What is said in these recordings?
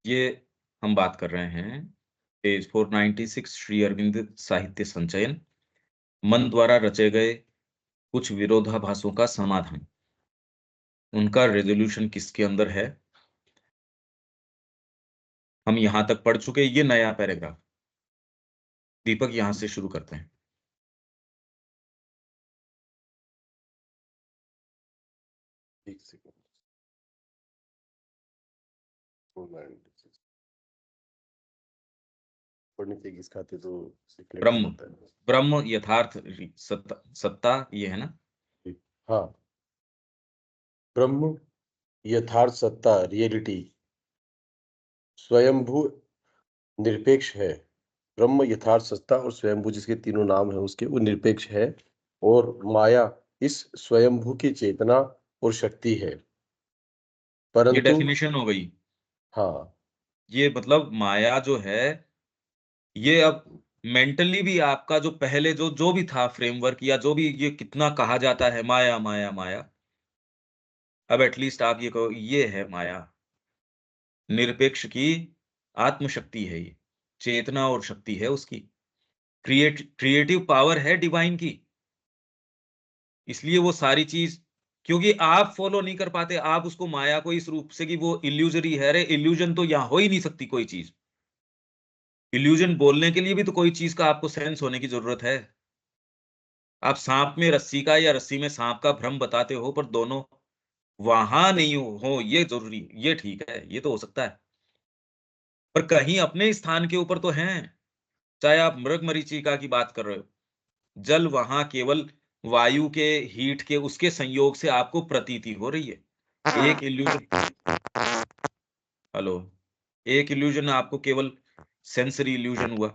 ये हम बात कर रहे हैं पेज 496 श्री अरविंद साहित्य संचयन, मन द्वारा रचे गए कुछ विरोधाभासों का समाधान। उनका रेजोल्यूशन किसके अंदर है? हम यहां तक पढ़ चुके, ये नया पैराग्राफ। दीपक यहां से शुरू करते हैं। एक सेकंड। 496 पढ़ने के किस खाते तो सिलेक्ट ब्रह्म होता है। ब्रह्म यथार्थ सत्ता, ये है ना? हाँ, ब्रह्म यथार्थ सत्ता रियलिटी स्वयंभू निरपेक्ष है। ब्रह्म यथार्थ सत्ता और स्वयंभू जिसके तीनों नाम है उसके, वो निरपेक्ष है और माया इस स्वयंभू की चेतना और शक्ति है। ये परंतु डेफिनेशन हो गई। हाँ, ये मतलब माया जो है, ये अब मेंटली भी आपका जो पहले जो जो भी था फ्रेमवर्क, या जो भी ये कितना कहा जाता है माया माया माया, अब एटलीस्ट आप ये कहो ये है माया। निरपेक्ष की आत्मशक्ति है ये, चेतना और शक्ति है उसकी, क्रिएटिव पावर है डिवाइन की। इसलिए वो सारी चीज, क्योंकि आप फॉलो नहीं कर पाते, आप उसको माया को इस रूप से कि वो इल्यूजरी है। अरे इल्यूजन तो यहां हो ही नहीं सकती कोई चीज। इल्यूजन बोलने के लिए भी तो कोई चीज का आपको सेंस होने की जरूरत है। आप सांप में रस्सी का या रस्सी में सांप का भ्रम बताते हो, पर दोनों वहां नहीं हो ये जरूरी, ये ठीक है, ये तो हो सकता है, पर कहीं अपने स्थान के ऊपर तो हैं। चाहे आप मृग मरीचिका की बात कर रहे हो, जल वहां केवल वायु के हीट के उसके संयोग से आपको प्रतीति हो रही है। एक इल्यूजन, हेलो, एक इल्यूजन आपको केवल सेंसरी इल्यूजन हुआ।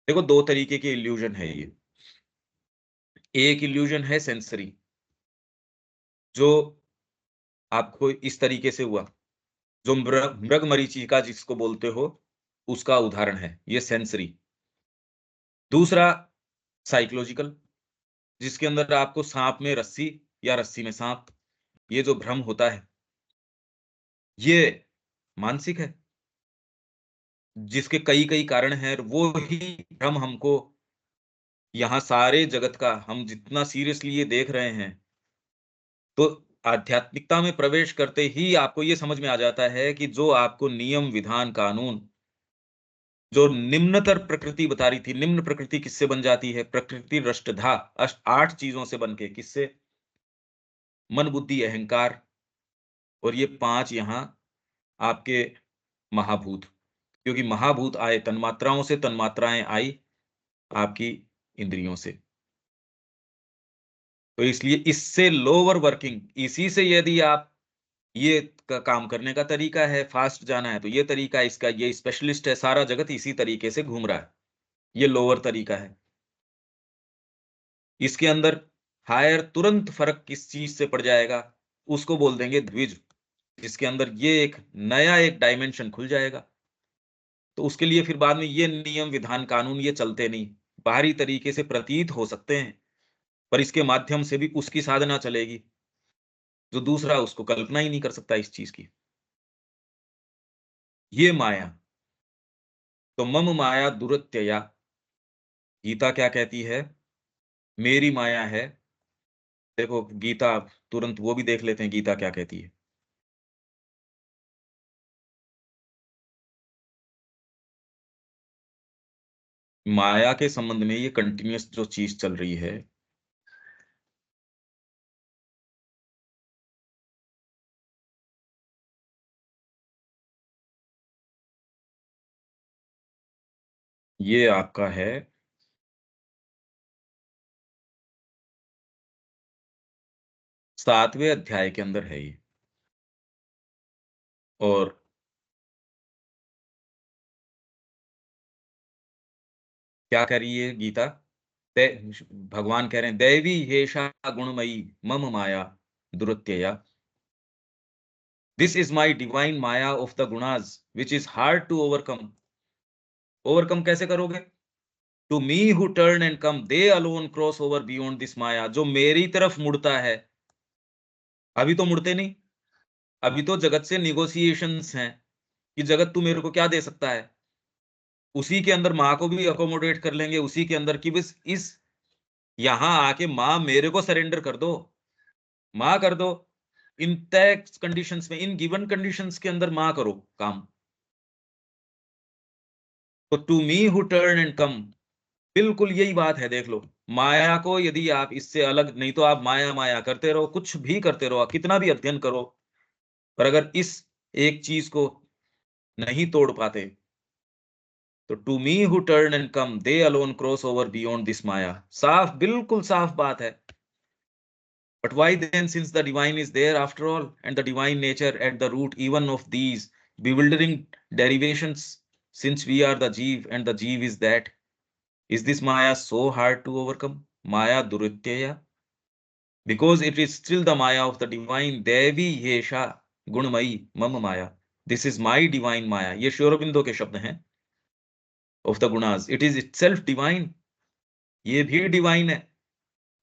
देखो दो तरीके के इल्यूजन है ये। एक इल्यूजन है सेंसरी, जो आपको इस तरीके से हुआ, जो मृग मृग मरीचिका जिसको बोलते हो, उसका उदाहरण है ये सेंसरी। दूसरा साइकोलॉजिकल, जिसके अंदर आपको सांप में रस्सी या रस्सी में सांप, ये जो भ्रम होता है, ये मानसिक है, जिसके कई कई कारण हैं। वो ही भ्रम हमको यहाँ सारे जगत का, हम जितना सीरियसली ये देख रहे हैं, तो आध्यात्मिकता में प्रवेश करते ही आपको ये समझ में आ जाता है कि जो आपको नियम विधान कानून, जो निम्नतर प्रकृति बता रही थी, निम्न प्रकृति किससे बन जाती है? प्रकृति रष्टधा, आठ चीजों से बनके। किससे? मन बुद्धि अहंकार, और ये पांच यहाँ आपके महाभूत। क्योंकि महाभूत आए तन्मात्राओं से, तन्मात्राएं आई आपकी इंद्रियों से। तो इसलिए इससे लोअर वर्किंग, इसी से यदि आप ये काम करने का तरीका है, फास्ट जाना है तो ये तरीका है इसका, ये स्पेशलिस्ट है, सारा जगत इसी तरीके से घूम रहा है, ये लोअर तरीका है। इसके अंदर हायर तुरंत फर्क किस चीज से पड़ जाएगा? उसको बोल देंगे द्विज, जिसके अंदर ये एक नया एक डायमेंशन खुल जाएगा। तो उसके लिए फिर बाद में ये नियम विधान कानून ये चलते नहीं, बाहरी तरीके से प्रतीत हो सकते हैं, पर इसके माध्यम से भी उसकी साधना चलेगी, जो दूसरा उसको कल्पना ही नहीं कर सकता इस चीज की। ये माया, तो मम माया दुरत्यया, गीता क्या कहती है? मेरी माया है। देखो गीता, तुरंत वो भी देख लेते हैं गीता क्या कहती है। माया के संबंध में ये कंटिन्यूअस जो चीज चल रही है, ये आपका है 7वें अध्याय के अंदर है ये। और क्या कह रही है गीता? भगवान कह रहे हैं दैवी हेषा गुणमयी मम माया दुरत्यया, this is my divine maya of the gunas which is hard to overcome. Overcome कैसे करोगे? To me who turn and come they alone cross over beyond this maya, जो मेरी तरफ मुड़ता है। अभी तो मुड़ते नहीं, अभी तो जगत से निगोशिएशंस हैं कि जगत तू मेरे को क्या दे सकता है, उसी के अंदर माँ को भी अकोमोडेट कर लेंगे, उसी के अंदर कि बस इस यहाँ आके माँ मेरे को सरेंडर कर दो, माँ कर दो, इन तय कंडीशंस में, इन गिवन कंडीशंस के अंदर माँ करो काम। तो to me who turn and come, बिल्कुल यही बात है। देख लो, माया को यदि आप इससे अलग, नहीं तो आप माया माया करते रहो, कुछ भी करते रहो, कितना भी अध्ययन करो, पर अगर इस एक चीज को नहीं तोड़ पाते, तो to me who turn and come they alone cross over beyond this maya. साफ, बिल्कुल साफ बात है। But why then, since the divine is there after all, and the divine nature at the root even of these bewildering derivations, since we are the Jeev and the Jeev is that, is this Maya so hard to overcome? Maya Duritya? Because it is still the Maya of the divine, Devi Yesha Gunmayi Mama Maya. This is my divine Maya. ये Sri Aurobindo के शब्द हैं, of the gunas. It is itself divine. ये भी divine है।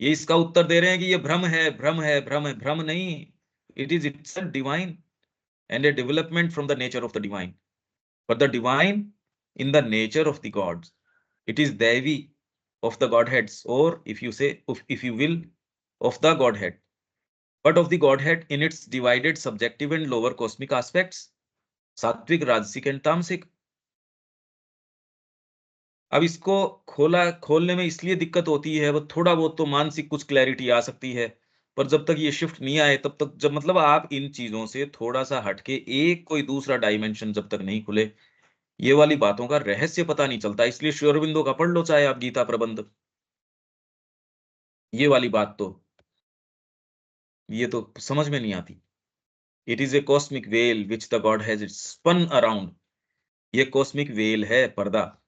ये इसका उत्तर दे रहे हैं कि ये भ्रम है, भ्रम है, भ्रम है, भ्रम नहीं। It is itself divine and a development from the nature of the divine. But the divine in the nature of the gods, it is Devi of the Godheads, or if you say, if you will, of the Godhead, but of the Godhead in its divided subjective and lower cosmic aspects, सात्विक, राजसिक and तामसिक। अब इसको खोलने में इसलिए दिक्कत होती है, वो थोड़ा बहुत तो मानसिक कुछ क्लैरिटी आ सकती है, पर जब तक ये शिफ्ट नहीं आए तब तक, जब मतलब आप इन चीजों से थोड़ा सा हटके एक कोई दूसरा डायमेंशन जब तक नहीं खुले, ये वाली बातों का रहस्य पता नहीं चलता। इसलिए श्री अरविंदो का पढ़ लो, चाहे आप गीता प्रबंध, ये वाली बात तो, ये तो समझ में नहीं आती। It is a cosmic veil which the god has spun around. ये कॉस्मिक वेल है, पर्दा,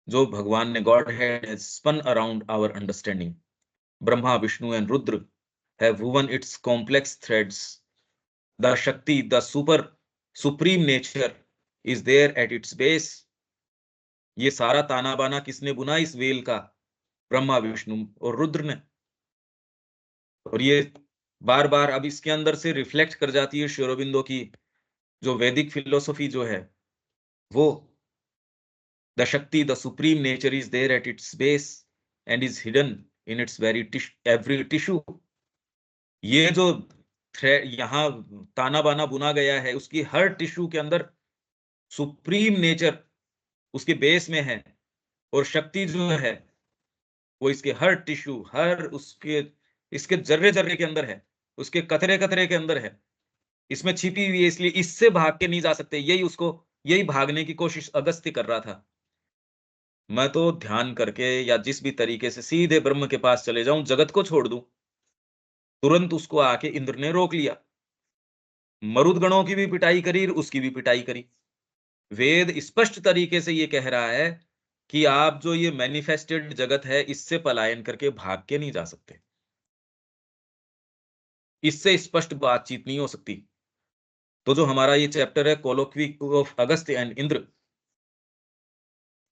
जो भगवान ने, god has spun around our understanding. Brahma, Vishnu and Rudra have woven its complex threads. The Shakti, the supreme nature is there at its base. ये सारा ताना बाना किसने बुना इस वेल का? ब्रह्मा, विष्णु और रुद्र ने। और ये बार बार अब इसके अंदर से रिफ्लेक्ट कर जाती है श्री अरबिंदो की जो वैदिक फिलोसफी जो है, वो the Shakti, the supreme nature is there at its base and is hidden in its very every tissue. ये जो थ्रेड यहाँ ताना बाना बुना गया है, उसकी हर टिश्यू के अंदर सुप्रीम नेचर उसके बेस में है, और शक्ति जो है वो इसके हर टिश्यू, हर उसके, इसके जर्रे जर्रे के अंदर है, उसके कतरे कतरे के अंदर है, इसमें छिपी हुई है। इसलिए इससे भाग के नहीं जा सकते। यही भागने की कोशिश अगस्त्य कर रहा था। मैं तो ध्यान करके या जिस भी तरीके से सीधे ब्रह्म के पास चले जाऊं, जगत को छोड़ दूं, तुरंत उसको आके इंद्र ने रोक लिया। मरुदगणों की भी पिटाई करी, उसकी भी पिटाई करी। वेद स्पष्ट तरीके से ये कह रहा है कि आप जो ये मैनिफेस्टेड जगत है, इससे पलायन करके भाग के नहीं जा सकते। इससे स्पष्ट बातचीत नहीं हो सकती। तो जो हमारा ये चैप्टर है, कोलोक्वी ऑफ अगस्त्य एंड इंद्र,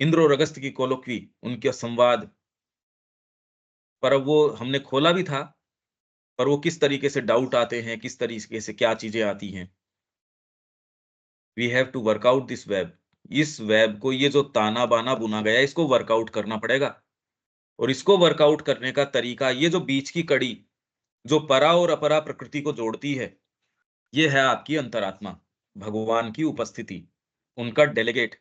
इंद्र और अगस्त्य की कोलोक्वी, उनके संवाद, पर अब वो हमने खोला भी था, पर वो किस तरीके से डाउट आते हैं, किस तरीके से क्या चीजें आती हैं। We have to work out this web. इस वेब को, ये जो ताना बाना बुना गया, इसको वर्कआउट करना पड़ेगा। और इसको वर्कआउट करने का तरीका, ये जो बीच की कड़ी जो परा और अपरा प्रकृति को जोड़ती है, ये है आपकी अंतरात्मा, भगवान की उपस्थिति, उनका डेलीगेट।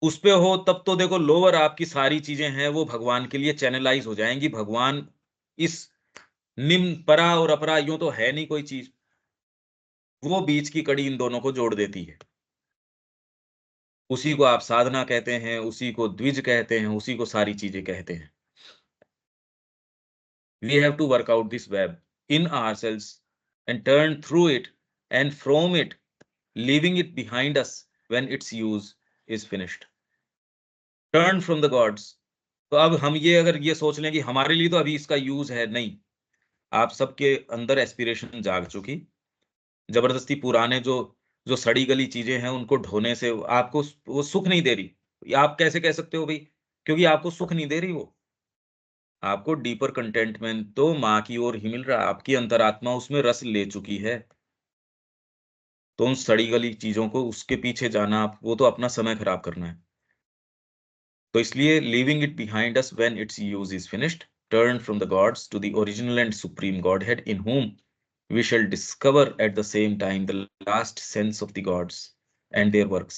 उस पे हो तब तो देखो, लोअर आपकी सारी चीजें हैं वो भगवान के लिए चैनलाइज हो जाएंगी। भगवान इस निम्न, परा और अपरा, यूं तो है नहीं कोई चीज, वो बीच की कड़ी इन दोनों को जोड़ देती है। उसी को आप साधना कहते हैं, उसी को द्विज कहते हैं, उसी को सारी चीजें कहते हैं। We have to work out this web in ourselves and turn through it and from it, leaving it behind us when its use is finished. Turn from the gods. तो अब हम ये अगर ये सोच लें कि हमारे लिए तो अभी इसका यूज है, नहीं। आप सबके अंदर एस्पिरेशन जाग चुकी, जबरदस्ती पुराने जो जो सड़ी गली चीजें हैं उनको ढोने से आपको वो सुख नहीं दे रही। आप कैसे कह सकते हो भाई? क्योंकि आपको सुख नहीं दे रही वो। आपको डीपर कंटेंटमेंट तो माँ की ओर ही मिल रहा है, आपकी अंतरात्मा उसमें रस ले चुकी है। तो उन सड़ी गली चीजों को, उसके पीछे जाना, आप वो तो अपना समय खराब करना है। तो इसलिए leaving it behind us when its use is finished, turn from the gods to the original and supreme godhead, in whom we shall discover at the same time the last sense of the gods and their works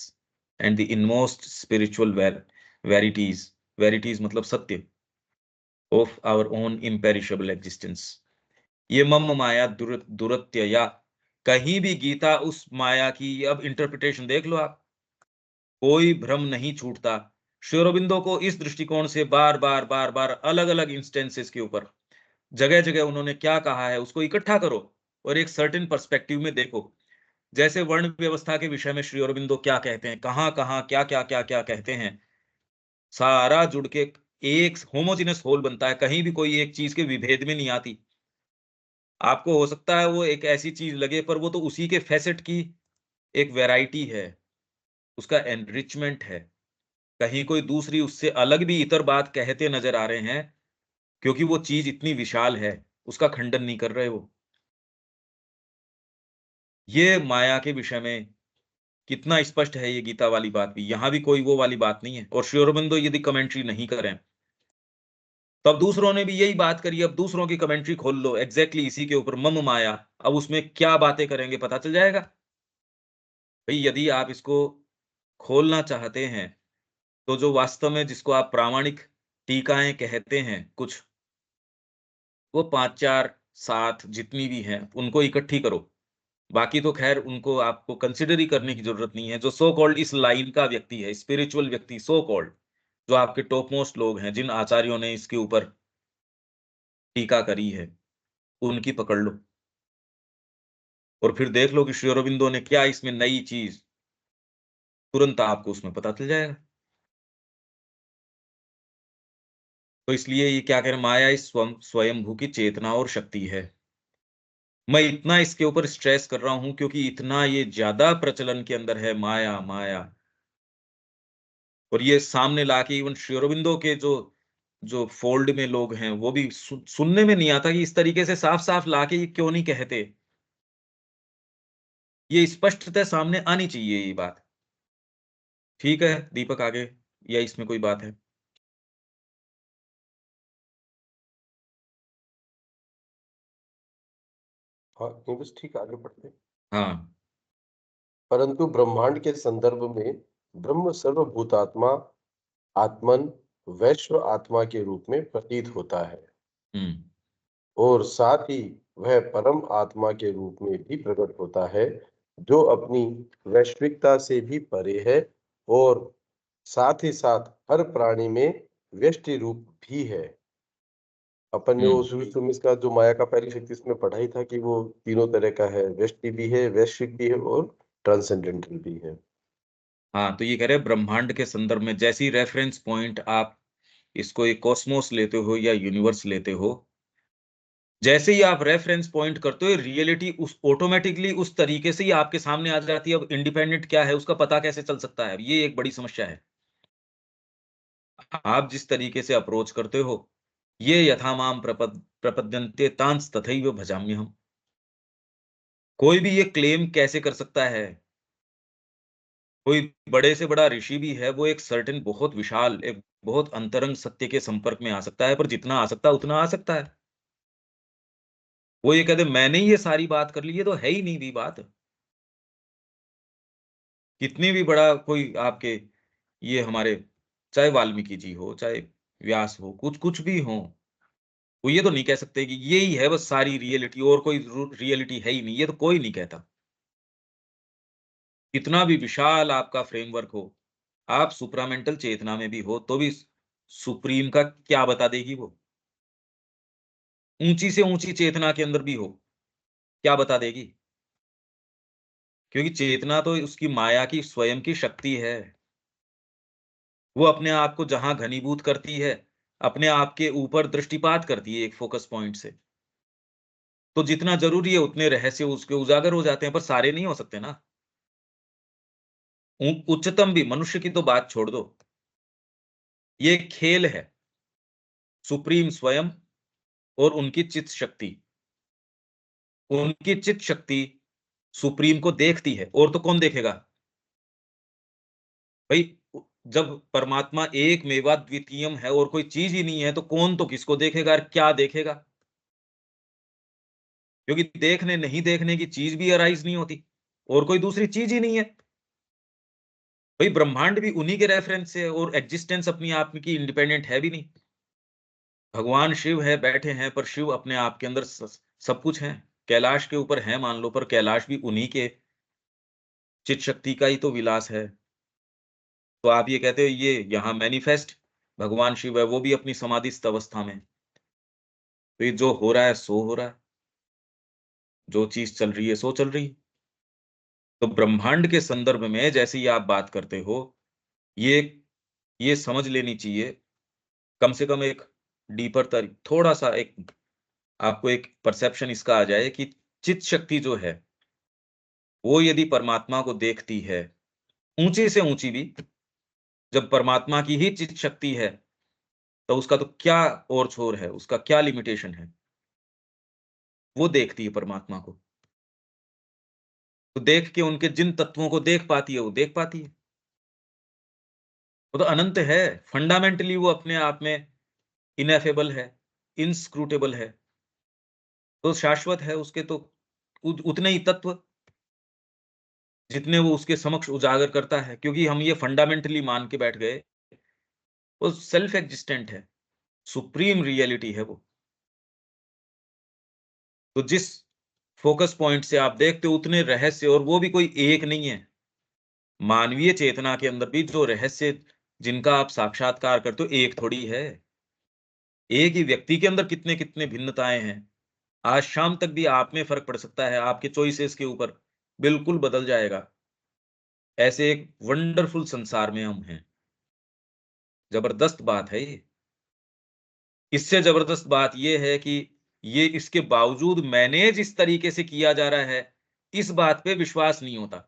and the inmost spiritual verities, verities मतलब सत्य, of our own imperishable existence। ये मम माया दुरत्य, या कहीं भी गीता उस माया की, अब इंटरप्रिटेशन देख लो आप, कोई भ्रम नहीं छूटता। श्री अरबिंदो को इस दृष्टिकोण से बार बार बार बार अलग अलग इंस्टेंसेस के ऊपर जगह जगह उन्होंने क्या कहा है उसको इकट्ठा करो और एक सर्टेन पर्सपेक्टिव में देखो। जैसे वर्ण व्यवस्था के विषय में श्री अरबिंदो क्या कहते हैं, कहाँ कहाँ क्या क्या क्या क्या कहते हैं, सारा जुड़ के एक होमोजेनस होल बनता है, कहीं भी कोई एक चीज के विभेद में नहीं आती। आपको हो सकता है वो एक ऐसी चीज लगे, पर वो तो उसी के फैसेट की एक वैरायटी है, उसका एनरिचमेंट है। कहीं कोई दूसरी उससे अलग भी इतर बात कहते नजर आ रहे हैं, क्योंकि वो चीज इतनी विशाल है, उसका खंडन नहीं कर रहे वो। ये माया के विषय में कितना स्पष्ट है ये गीता वाली बात भी, यहां भी कोई वो वाली बात नहीं है। और श्री अरबिंदो यदि कमेंट्री नहीं करें, तो अब दूसरों ने भी यही बात करी, अब दूसरों की कमेंट्री खोल लो एग्जैक्टली इसी के ऊपर, मम माया। अब उसमें क्या बातें करेंगे पता चल जाएगा। भाई यदि आप इसको खोलना चाहते हैं, तो जो वास्तव में जिसको आप प्रामाणिक टीकाएं कहते हैं कुछ, वो 5 4 7 जितनी भी हैं उनको इकट्ठी करो। बाकी तो खैर उनको आपको कंसिडर ही करने की जरूरत नहीं है। जो सो कॉल्ड इस लाइन का व्यक्ति है, स्पिरिचुअल व्यक्ति सो कॉल्ड, जो आपके टॉप मोस्ट लोग हैं, जिन आचार्यों ने इसके ऊपर टीका करी है, उनकी पकड़ लो और फिर देख लो कि श्री अरबिंदो ने क्या इसमें नई चीज, तुरंत आपको उसमें पता चल जाएगा। तो इसलिए ये क्या कह रहे हैं, माया इस स्वयंभू की चेतना और शक्ति है। मैं इतना इसके ऊपर स्ट्रेस कर रहा हूं क्योंकि इतना ये ज्यादा प्रचलन के अंदर है माया माया। और ये सामने लाके इवन श्री अरबिंदो के जो जो फोल्ड में लोग हैं, वो भी सुनने में नहीं आता कि इस तरीके से साफ साफ लाके ये क्यों नहीं कहते। ये स्पष्टतः सामने आनी चाहिए ये बात। ठीक है दीपक, आगे, या इसमें कोई बात है? हाँ, नहीं बस ठीक है, आगे बढ़ते हैं। हाँ। परंतु ब्रह्मांड के संदर्भ में ब्रह्म सर्वभूतात्मा, आत्मन, वैश्व आत्मा के रूप में प्रतीत होता है हम्म। और साथ ही वह परम आत्मा के रूप में भी प्रकट होता है, जो अपनी वैश्विकता से भी परे है और साथ ही साथ हर प्राणी में व्यष्टि रूप भी है। अपन ने वो हम्म। शुरू शुरू में इसका जो माया का पहली शक्ति इसमें पढ़ा ही था कि वो तीनों तरह का है, व्यष्टि भी है, वैश्विक भी है और ट्रांसेंडेंटल भी है। हाँ, तो ये कह रहे हैं ब्रह्मांड के संदर्भ में, जैसी रेफरेंस पॉइंट आप इसको एक कॉस्मोस लेते हो या यूनिवर्स लेते हो, जैसे ही आप रेफरेंस पॉइंट करते हो, रियलिटी उस ऑटोमेटिकली उस तरीके से ही आपके सामने आ जाती है। अब इंडिपेंडेंट क्या है उसका पता कैसे चल सकता है, ये एक बड़ी समस्या है। आप जिस तरीके से अप्रोच करते हो, ये यथामाम प्रपद्यन्ते तांस तथैव भजाम्यहम्। कोई भी ये क्लेम कैसे कर सकता है? कोई बड़े से बड़ा ऋषि भी है, वो एक सर्टेन बहुत विशाल, एक बहुत अंतरंग सत्य के संपर्क में आ सकता है, पर जितना आ सकता है उतना आ सकता है। वो ये कहते मैंने ही ये सारी बात कर ली, ये तो है ही नहीं भी बात। कितनी भी बड़ा कोई आपके, ये हमारे, चाहे वाल्मीकि जी हो, चाहे व्यास हो, कुछ कुछ भी हो, वो ये तो नहीं कह सकते कि यही है बस सारी रियलिटी, और कोई रियलिटी है ही नहीं, ये तो कोई नहीं कहता। कितना भी विशाल आपका फ्रेमवर्क हो, आप सुप्रामेंटल चेतना में भी हो, तो भी सुप्रीम का क्या बता देगी वो? ऊंची से ऊंची चेतना के अंदर भी हो, क्या बता देगी? क्योंकि चेतना तो उसकी माया की स्वयं की शक्ति है। वो अपने आप को जहां घनीभूत करती है, अपने आप के ऊपर दृष्टिपात करती है एक फोकस पॉइंट से, तो जितना जरूरी है उतने रहस्य उसके उजागर हो जाते हैं, पर सारे नहीं हो सकते ना। उच्चतम भी मनुष्य की तो बात छोड़ दो, ये एक खेल है, सुप्रीम स्वयं और उनकी चित शक्ति। उनकी चित शक्ति सुप्रीम को देखती है, और तो कौन देखेगा भाई? जब परमात्मा एक मेवा द्वितीयम है और कोई चीज ही नहीं है, तो कौन तो किसको देखेगा और क्या देखेगा? क्योंकि देखने नहीं देखने की चीज भी अराइज नहीं होती, और कोई दूसरी चीज ही नहीं है। भाई ब्रह्मांड भी उन्हीं के रेफरेंस से है, और एग्जिस्टेंस अपनी आप की इंडिपेंडेंट है भी नहीं। भगवान शिव है, बैठे हैं, पर शिव अपने आप के अंदर सब कुछ है। कैलाश के ऊपर है मान लो, पर कैलाश भी उन्हीं के चित शक्ति का ही तो विलास है। तो आप ये कहते हो ये यहाँ मैनिफेस्ट भगवान शिव है, वो भी अपनी समाधिस्थ अवस्था में। तो ये जो हो रहा है सो हो रहा है, जो चीज चल रही है सो चल रही है। तो ब्रह्मांड के संदर्भ में जैसे ही आप बात करते हो, ये ये समझ लेनी चाहिए, कम से कम एक डीपर थोड़ा सा एक आपको एक परसेप्शन इसका आ जाए कि चित शक्ति जो है, वो यदि परमात्मा को देखती है, ऊंची से ऊंची भी, जब परमात्मा की ही चित शक्ति है, तो उसका तो क्या और छोर है, उसका क्या लिमिटेशन है? वो देखती है परमात्मा को, तो देख के उनके जिन तत्वों को देख पाती है, वो देख पाती है। वो तो अनंत है, फंडामेंटली वो अपने आप में इनएफेबल है, इनस्क्रूटेबल है, तो शाश्वत है उसके तो उतने ही तत्व जितने वो उसके समक्ष उजागर करता है, क्योंकि हम ये फंडामेंटली मान के बैठ गए, वो सेल्फ एग्जिस्टेंट है, सुप्रीम रियलिटी है वो। तो जिस फोकस पॉइंट से आप देखते हो उतने रहस्य, और वो भी कोई एक नहीं है। मानवीय चेतना के अंदर भी जो रहस्य जिनका आप साक्षात्कार करते हो, एक थोड़ी है। एक ही व्यक्ति के अंदर कितने कितने भिन्नताएं हैं। आज शाम तक भी आप में फर्क पड़ सकता है, आपके चॉइसेस के ऊपर बिल्कुल बदल जाएगा। ऐसे एक वंडरफुल संसार में हम हैं। जबरदस्त बात है ये। इससे जबरदस्त बात ये है कि ये इसके बावजूद मैनेज इस तरीके से किया जा रहा है, इस बात पे विश्वास नहीं होता,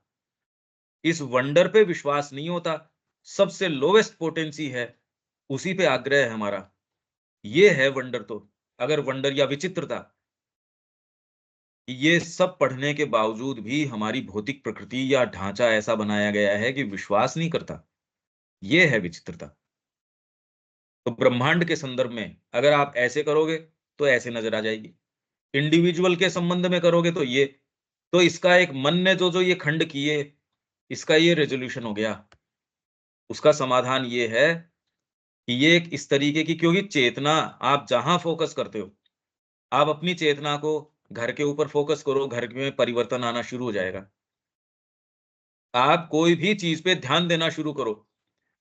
इस वंडर पे विश्वास नहीं होता। सबसे लोवेस्ट पोटेंसी है, उसी पे आग्रह है हमारा। ये है वंडर तो। अगर वंडर या विचित्रता, ये सब पढ़ने के बावजूद भी हमारी भौतिक प्रकृति या ढांचा ऐसा बनाया गया है कि विश्वास नहीं करता। ये है विचित्रता। तो ब्रह्मांड के संदर्भ में अगर आप ऐसे करोगे, तो ऐसे नजर आ जाएगी। इंडिविजुअल के संबंध में करोगे तो ये, तो इसका एक मन ने जो जो ये खंड किए, इसका ये रेजोल्यूशन हो गया। उसका समाधान ये है कि ये एक इस तरीके की, क्योंकि चेतना आप जहां फोकस करते हो, आप अपनी चेतना को घर के ऊपर फोकस करो, घर में परिवर्तन आना शुरू हो जाएगा। आप कोई भी चीज पे ध्यान देना शुरू करो,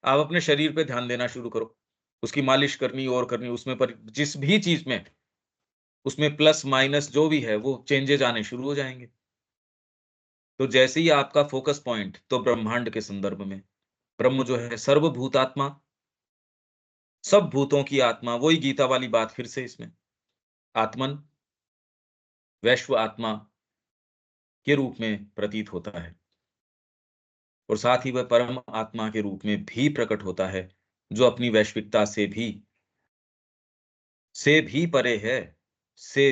आप अपने शरीर पे ध्यान देना शुरू करो, उसकी मालिश करनी और करनी, उसमें पर जिस भी चीज में उसमें प्लस माइनस जो भी है वो चेंजेज आने शुरू हो जाएंगे। तो जैसे ही आपका फोकस पॉइंट तो ब्रह्मांड के संदर्भ में, ब्रह्म जो है सर्वभूतात्मा, सब भूतों की आत्मा, वही गीता वाली बात फिर से इसमें, आत्मन वैश्व आत्मा के रूप में प्रतीत होता है, और साथ ही वह परम आत्मा के रूप में भी प्रकट होता है, जो अपनी वैश्विकता से भी परे है। से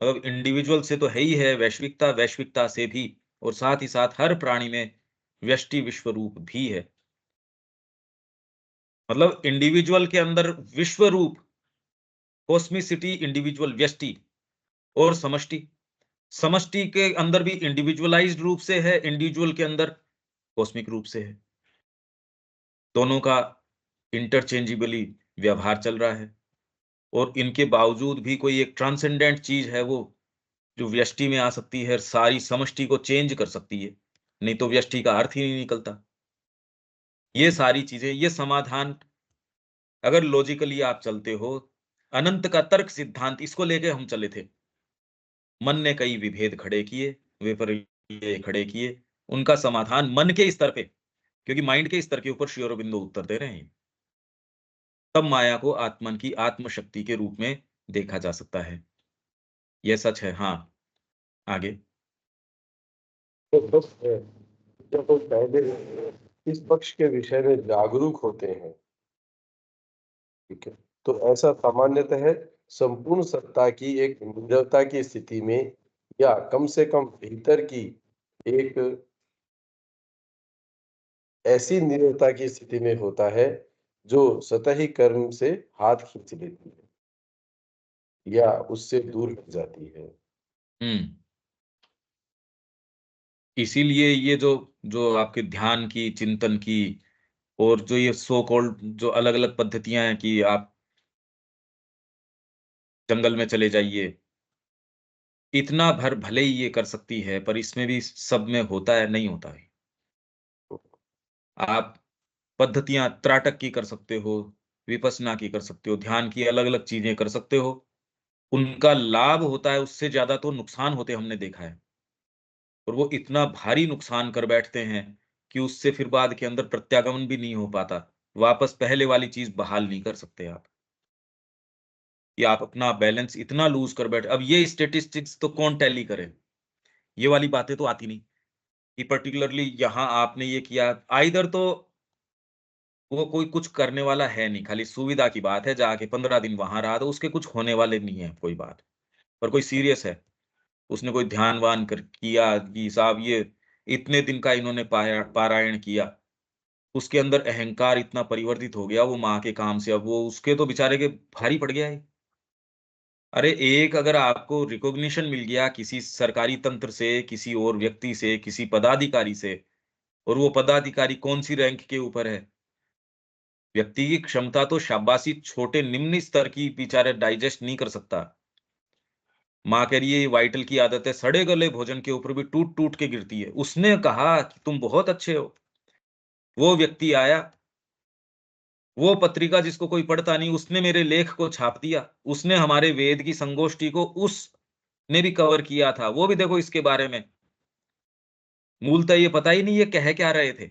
मतलब इंडिविजुअल से तो है ही है, वैश्विकता वैश्विकता से भी, और साथ ही साथ हर प्राणी में व्यष्टि विश्व रूप भी है। मतलब इंडिविजुअल के अंदर विश्व रूप, कॉस्मिसिटी, इंडिविजुअल व्यष्टि, और समष्टि, समष्टि के अंदर भी इंडिविजुअलाइज्ड रूप से है, इंडिविजुअल के अंदर कॉस्मिक रूप से है। दोनों का इंटरचेंजेबली व्यवहार चल रहा है, और इनके बावजूद भी कोई एक ट्रांसेंडेंट चीज है वो, जो व्यष्टि में आ सकती है, सारी समष्टि को चेंज कर सकती है, नहीं तो व्यष्टि का अर्थ ही नहीं निकलता। ये सारी चीजें, ये समाधान, अगर लॉजिकली आप चलते हो, अनंत का तर्क सिद्धांत, इसको लेके हम चले थे। मन ने कई विभेद खड़े किए, विपर्य खड़े किए, उनका समाधान मन के स्तर पे, क्योंकि माइंड के स्तर के ऊपर श्री अरबिंदो उत्तर दे रहे हैं। तब माया को आत्मन की आत्मशक्ति के रूप में देखा जा सकता है। यह सच है। हाँ, आगे। तो बस जब हम पहले इस पक्ष के विषय में जागरूक होते हैं, ठीक है, तो ऐसा सामान्यतः संपूर्ण सत्ता की एक निर्भरता की स्थिति में या कम से कम भीतर की एक ऐसी नीरवता की स्थिति में होता है, जो सतही कर्म से हाथ खींच लेती है या उससे दूर हट जाती है। हुँ। इसीलिए ये जो जो आपके ध्यान की, चिंतन की और जो ये सो कॉल्ड जो अलग-अलग पद्धतियाँ हैं कि आप जंगल में चले जाइए, इतना भर भले ही ये कर सकती है, पर इसमें भी सब में होता है, नहीं होता है। आप पद्धतियाँ त्राटक की कर सकते हो, विपश्यना की कर सकते हो, ध्यान की अलग-अलग चीज़ें कर सकते हो। उनका लाभ होता है, उससे ज़्यादा तो नुकसान होते हमने देखा है। और वो इतना भारी नुकसान कर बैठते हैं कि उससे फिर बाद के अंदर प्रत्यागमन भी नहीं हो पाता। वापस पहले वाली चीज़ बहाल नहीं कर सकते आप, कि आप अपना बैलेंस इतना लूज़ कर बैठे अब ये स्टैटिस्टिक्स तो कौन टैली करे? ये वाली बातें तो आती नहीं, कि पर्टिकुलरली यहाँ आपने ये किया, आइदर तो वो कोई कुछ करने वाला है नहीं, खाली सुविधा की बात है, जाके 15 दिन वहाँ रहा तो उसके कुछ होने वाले नहीं है कोई बात। पर कोई सीरियस है, उसने कोई ध्यान-वान कर किया कि साहब ये इतने दिन का इन्होंने पारायण किया, उसके अंदर अहंकार इतना परिवर्तित हो गया वो माँ के काम से, अब वो उसके तो बेचारे के भारी पड़ गया है। अरे एक अगर आपको रिकॉग्निशन मिल गया किसी सरकारी तंत्र से, किसी और व्यक्ति से, किसी पदाधिकारी से और वो पदाधिकारी कौन-सी रैंक के ऊपर है, व्यक्ति की क्षमता तो शाबाशी छोटे निम्न स्तर की बेचारा डाइजेस्ट नहीं कर सकता। माँ कह रही है ये वाइटल की आदत है, सड़े गले भोजन के ऊपर भी टूट-टूट के गिरती है। उसने कहा कि तुम बहुत अच्छे हो। वो व्यक्ति आया, वो पत्रिका जिसको कोई पढ़ता नहीं, उसने मेरे लेख को छाप दिया। उसने हमारे वेद की संगोष्ठी को उसने भी कवर किया था। वो भी देखो इसके बारे में। मूलतः ये पता ही नहीं ये कह क्या रहे थे।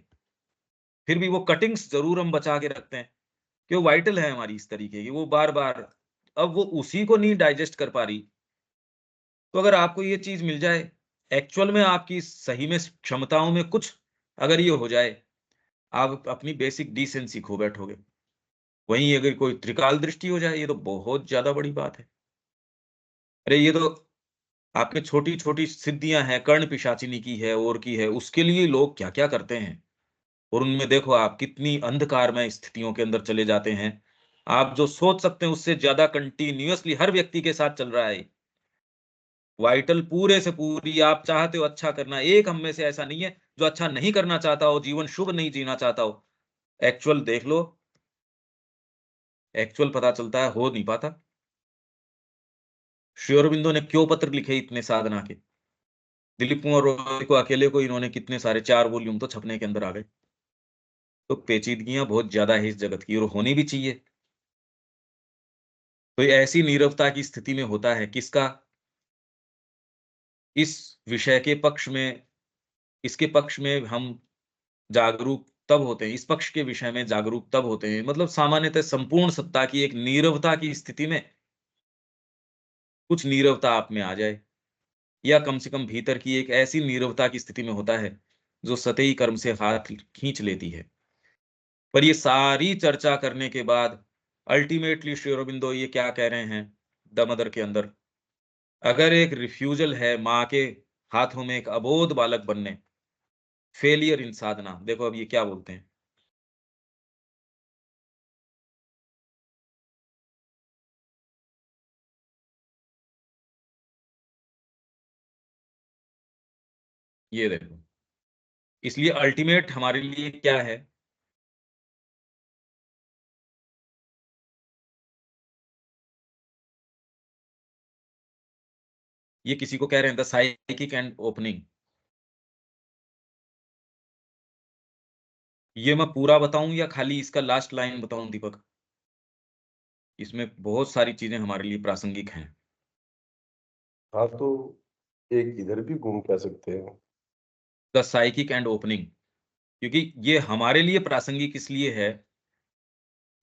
फिर भी वो कटिंग्स ज़रूर हम बचा के रखते हैं, कि वो वाइटल है हमारी इस तरीके की। वो बार-बार अब वो उसी को नहीं डाइजेस्ट कर पा रही। तो अगर आपको ये चीज़ मिल जाए, एक्चुअल में आपकी सही में क्षमताओं में कुछ अगर ये हो जाए, आप अपनी बेसिक डिसेंसी खो बैठोगे। वहीं अगर कोई त्रिकाल दृष्टि हो जाए, ये तो बहुत ज़्यादा बड़ी बात है। अरे ये तो आपके छोटी-छोटी सिद्धियाँ हैं, कर्ण पिशाचिनी की है और की है, उसके लिए लोग क्या-क्या करते हैं। और उनमें देखो आप कितनी अंधकारमय स्थितियों के अंदर चले जाते हैं। आप जो सोच सकते हैं उससे ज़्यादा कंटीन्यूअसली हर व्यक्ति के साथ चल रहा है। वाइटल पूरे से पूरी आप चाहते हो अच्छा करना, एक हम में से ऐसा नहीं है जो अच्छा नहीं करना चाहता हो, जीवन शुभ नहीं जीना चाहता हो। एक्चुअल देख लो, एक्चुअल पता चलता है हो नहीं पाता। श्री अरबिंदो ने क्यों पत्र लिखे इतने साधना के? दिलीप कुमार रॉय को अकेले को इन्होंने कितने सारे 4 वॉल्यूम तो छपने के अंदर आ गए। तो पेचीदगियाँ बहुत ज़्यादा है इस जगत की और होनी भी चाहिए। तो ये ऐसी नीरवता की स्थिति में होता है किसका इस विषय के पक्ष में इसके पक्ष में हम जागरूक तब होते हैं, इस पक्ष के विषय में जागरूक तब होते हैं मतलब सामान्यतः संपूर्ण सत्ता की एक नीरवता की स्थिति में कुछ नीरवता आप में आ जाए या कम से कम भीतर की एक ऐसी नीरवता की स्थिति में होता है, जो सतही कर्म से हाथ खींच लेती है। पर ये सारी चर्चा करने के बाद अल्टीमेटली श्री अरबिंदो ये क्या कह रहे हैं, द मदर के अंदर, अगर एक रिफ्यूजल है माँ के हाथों में एक अबोध बालक बनने, फेलियर इन साधना, देखो अब ये क्या बोलते हैं, ये देखो। इसलिए अल्टीमेट हमारे लिए क्या है? ये किसी को कह रहे हैं द साइकिक एंड ओपनिंग। ये मैं पूरा बताऊँ या खाली इसका लास्ट लाइन बताऊँ दीपक? इसमें बहुत सारी चीज़ें हमारे लिए प्रासंगिक हैं। हाँ, तो एक इधर भी घूम के आ सकते हैं। द साइकिक एंड ओपनिंग क्योंकि ये हमारे लिए प्रासंगिक इसलिए है,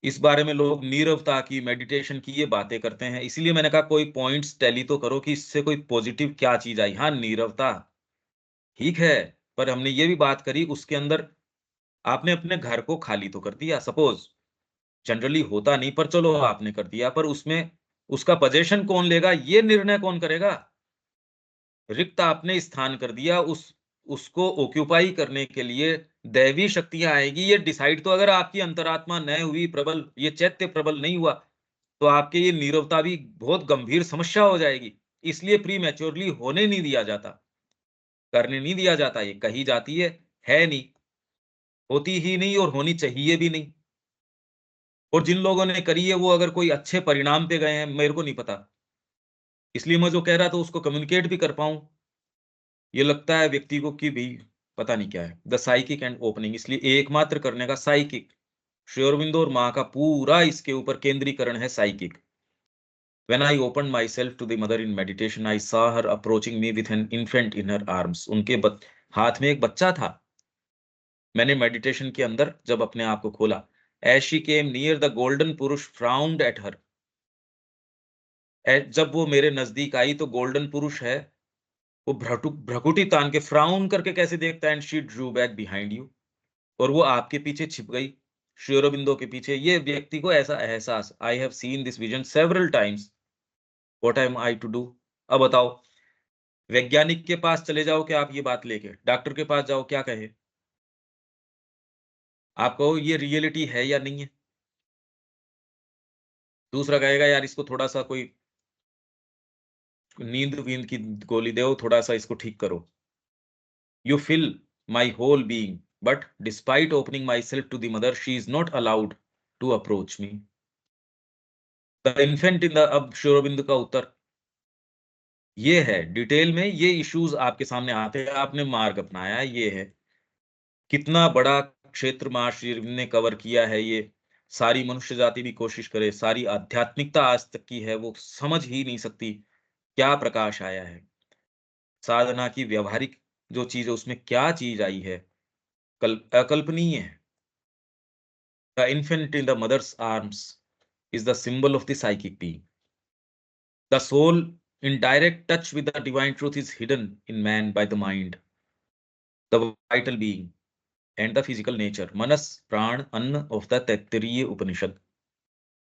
इस बारे में लोग नीरवता की, मेडिटेशन की ये बातें करते हैं। इसीलिए मैंने कहा कोई पॉइंट्स टैली तो करो कि इससे कोई पॉजिटिव क्या चीज़ आई। हाँ, नीरवता ठीक है, पर हमने ये भी बात करी उसके अंदर आपने अपने घर को खाली तो कर दिया सपोज़, जनरली होता नहीं पर चलो आपने कर दिया, पर उसमें उसका पजेशन कौन लेगा, ये निर्णय कौन करेगा? रिक्त आपने स्थान कर दिया, उसको ऑक्यूपाई करने के लिए दैवी शक्तियां आएगी। ये डिसाइड तो अगर आपकी अंतरात्मा न हुई प्रबल, ये चैत्य प्रबल नहीं हुआ, तो आपके ये नीरवता भी बहुत गंभीर समस्या हो जाएगी। इसलिए प्री मैच्योरली होने नहीं दिया जाता, करने नहीं दिया जाता। ये कही जाती है नहीं, होती ही नहीं और होनी चाहिए भी नहीं। और जिन लोगों ने करी है वो अगर कोई अच्छे परिणाम पे गए हैं, मेरे को नहीं पता। इसलिए मैं जो कह रहा था उसको कम्युनिकेट भी कर पाऊं, ये लगता है व्यक्ति को कि भाई पता नहीं क्या है। द साइकिक एंड ओपनिंग, इसलिए एकमात्र करने का साइकिक। श्री अरविंदो और माँ का पूरा इसके ऊपर केंद्रीकरण है, psychic. When I opened myself to the mother in meditation, I saw her approaching me with an infant in her arms. उनके हाथ में एक बच्चा था। मैंने मेडिटेशन के अंदर जब अपने आप को खोला, as she came near, the golden पुरुष frowned at her. जब वो मेरे नजदीक आई तो गोल्डन पुरुष है, वो भ्रकुटी तान के फ्राउन करके कैसे देखता है, and she Drew back behind you, और वो आपके पीछे छिप गई, श्री अरबिंदो के पीछे। ये व्यक्ति को ऐसा एहसास, I have seen this vision several times, what am I to do. अब बताओ, वैज्ञानिक के पास चले जाओ क्या आप ये बात लेके, डॉक्टर के पास जाओ क्या कहे, आपको ये रियलिटी है या नहीं है। दूसरा कहेगा यार इसको थोड़ा सा कोई नींद वींद की गोली दो, थोड़ा सा इसको ठीक करो। You fill my whole being, but despite opening myself to the mother, she is not allowed to approach me. The infant in the, अब शोरबिंदु का उत्तर ये है, डिटेल में ये इश्यूज आपके सामने आते हैं। आपने मार्ग अपनाया, ये है कितना बड़ा क्षेत्र महर्षि अरविंद ने कवर किया है। ये सारी मनुष्य जाति भी कोशिश करे, सारी आध्यात्मिकता आज तक की है, वो समझ ही नहीं सकती क्या प्रकाश आया है। साधना की व्यवहारिक जो चीज है उसमें क्या चीज आई है, अकल्पनीय है। The infant in the mother's arms is the symbol of the psychic being. The soul, in direct touch with the divine truth, is hidden in man by the mind, the vital being, and the physical nature. Manas, Pran, Anna of the Taittiriya Upanishad.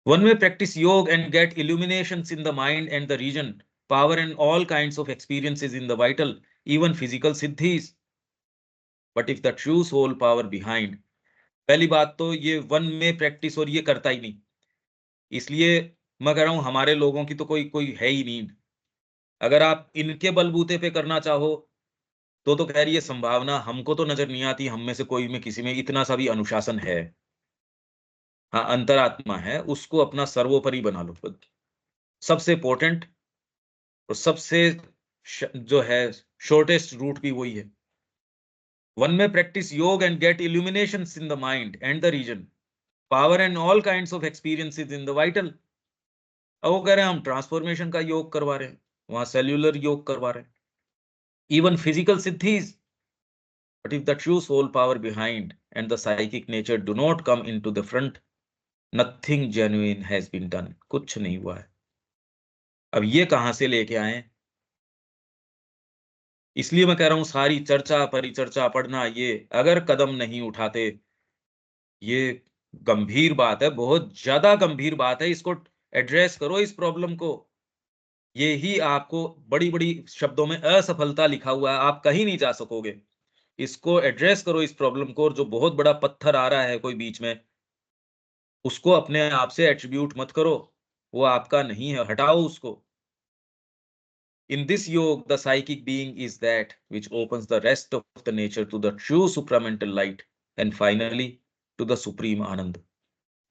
One may practice yoga and get illuminations in the mind and the region, power and all kinds of experiences in the vital, even physical siddhis. But if the true soul power behind, पहली बात तो ये one may practice और ये करता ही नहीं, इसलिए मैं कह रहा हूं हमारे लोगों की तो कोई कोई है ही नहीं। अगर आप इनके बलबूते पे करना चाहो तो खैर ये संभावना हमको तो नजर नहीं आती, हम में से कोई में किसी में इतना सा भी अनुशासन है। हाँ, अंतरात्मा है, उसको अपना सर्वोपरि बना लो। सबसे इंपॉर्टेंट और सबसे जो है शॉर्टेस्ट रूट भी वही है। One may practice yoga and get illuminations in the mind and the reason, power and all kinds of experiences in the vital. अब वो कह रहे हैं हम ट्रांसफॉर्मेशन का योग करवा रहे हैं, वहां सेल्यूलर योग करवा रहे हैं, even physical siddhis. But if the true soul power behind and the psychic nature do not come into the front, nothing genuine has been done. कुछ नहीं हुआ है। अब ये कहां से लेके आए, इसलिए मैं कह रहा हूं सारी चर्चा परिचर्चा पढ़ना, ये अगर कदम नहीं उठाते, ये गंभीर बात है, बहुत ज्यादा गंभीर बात है। इसको एड्रेस करो, इस प्रॉब्लम को। ये ही आपको बड़ी बड़ी शब्दों में असफलता लिखा हुआ है, आप कहीं नहीं जा सकोगे। इसको एड्रेस करो, इस प्रॉब्लम को, और जो बहुत बड़ा पत्थर आ रहा है कोई बीच में, उसको अपने आप से एट्रीब्यूट मत करो, वो आपका नहीं है, हटाओ उसको। In this yoga, the psychic being is that which opens the rest of the nature to the true supramental light, and finally to the supreme Anand.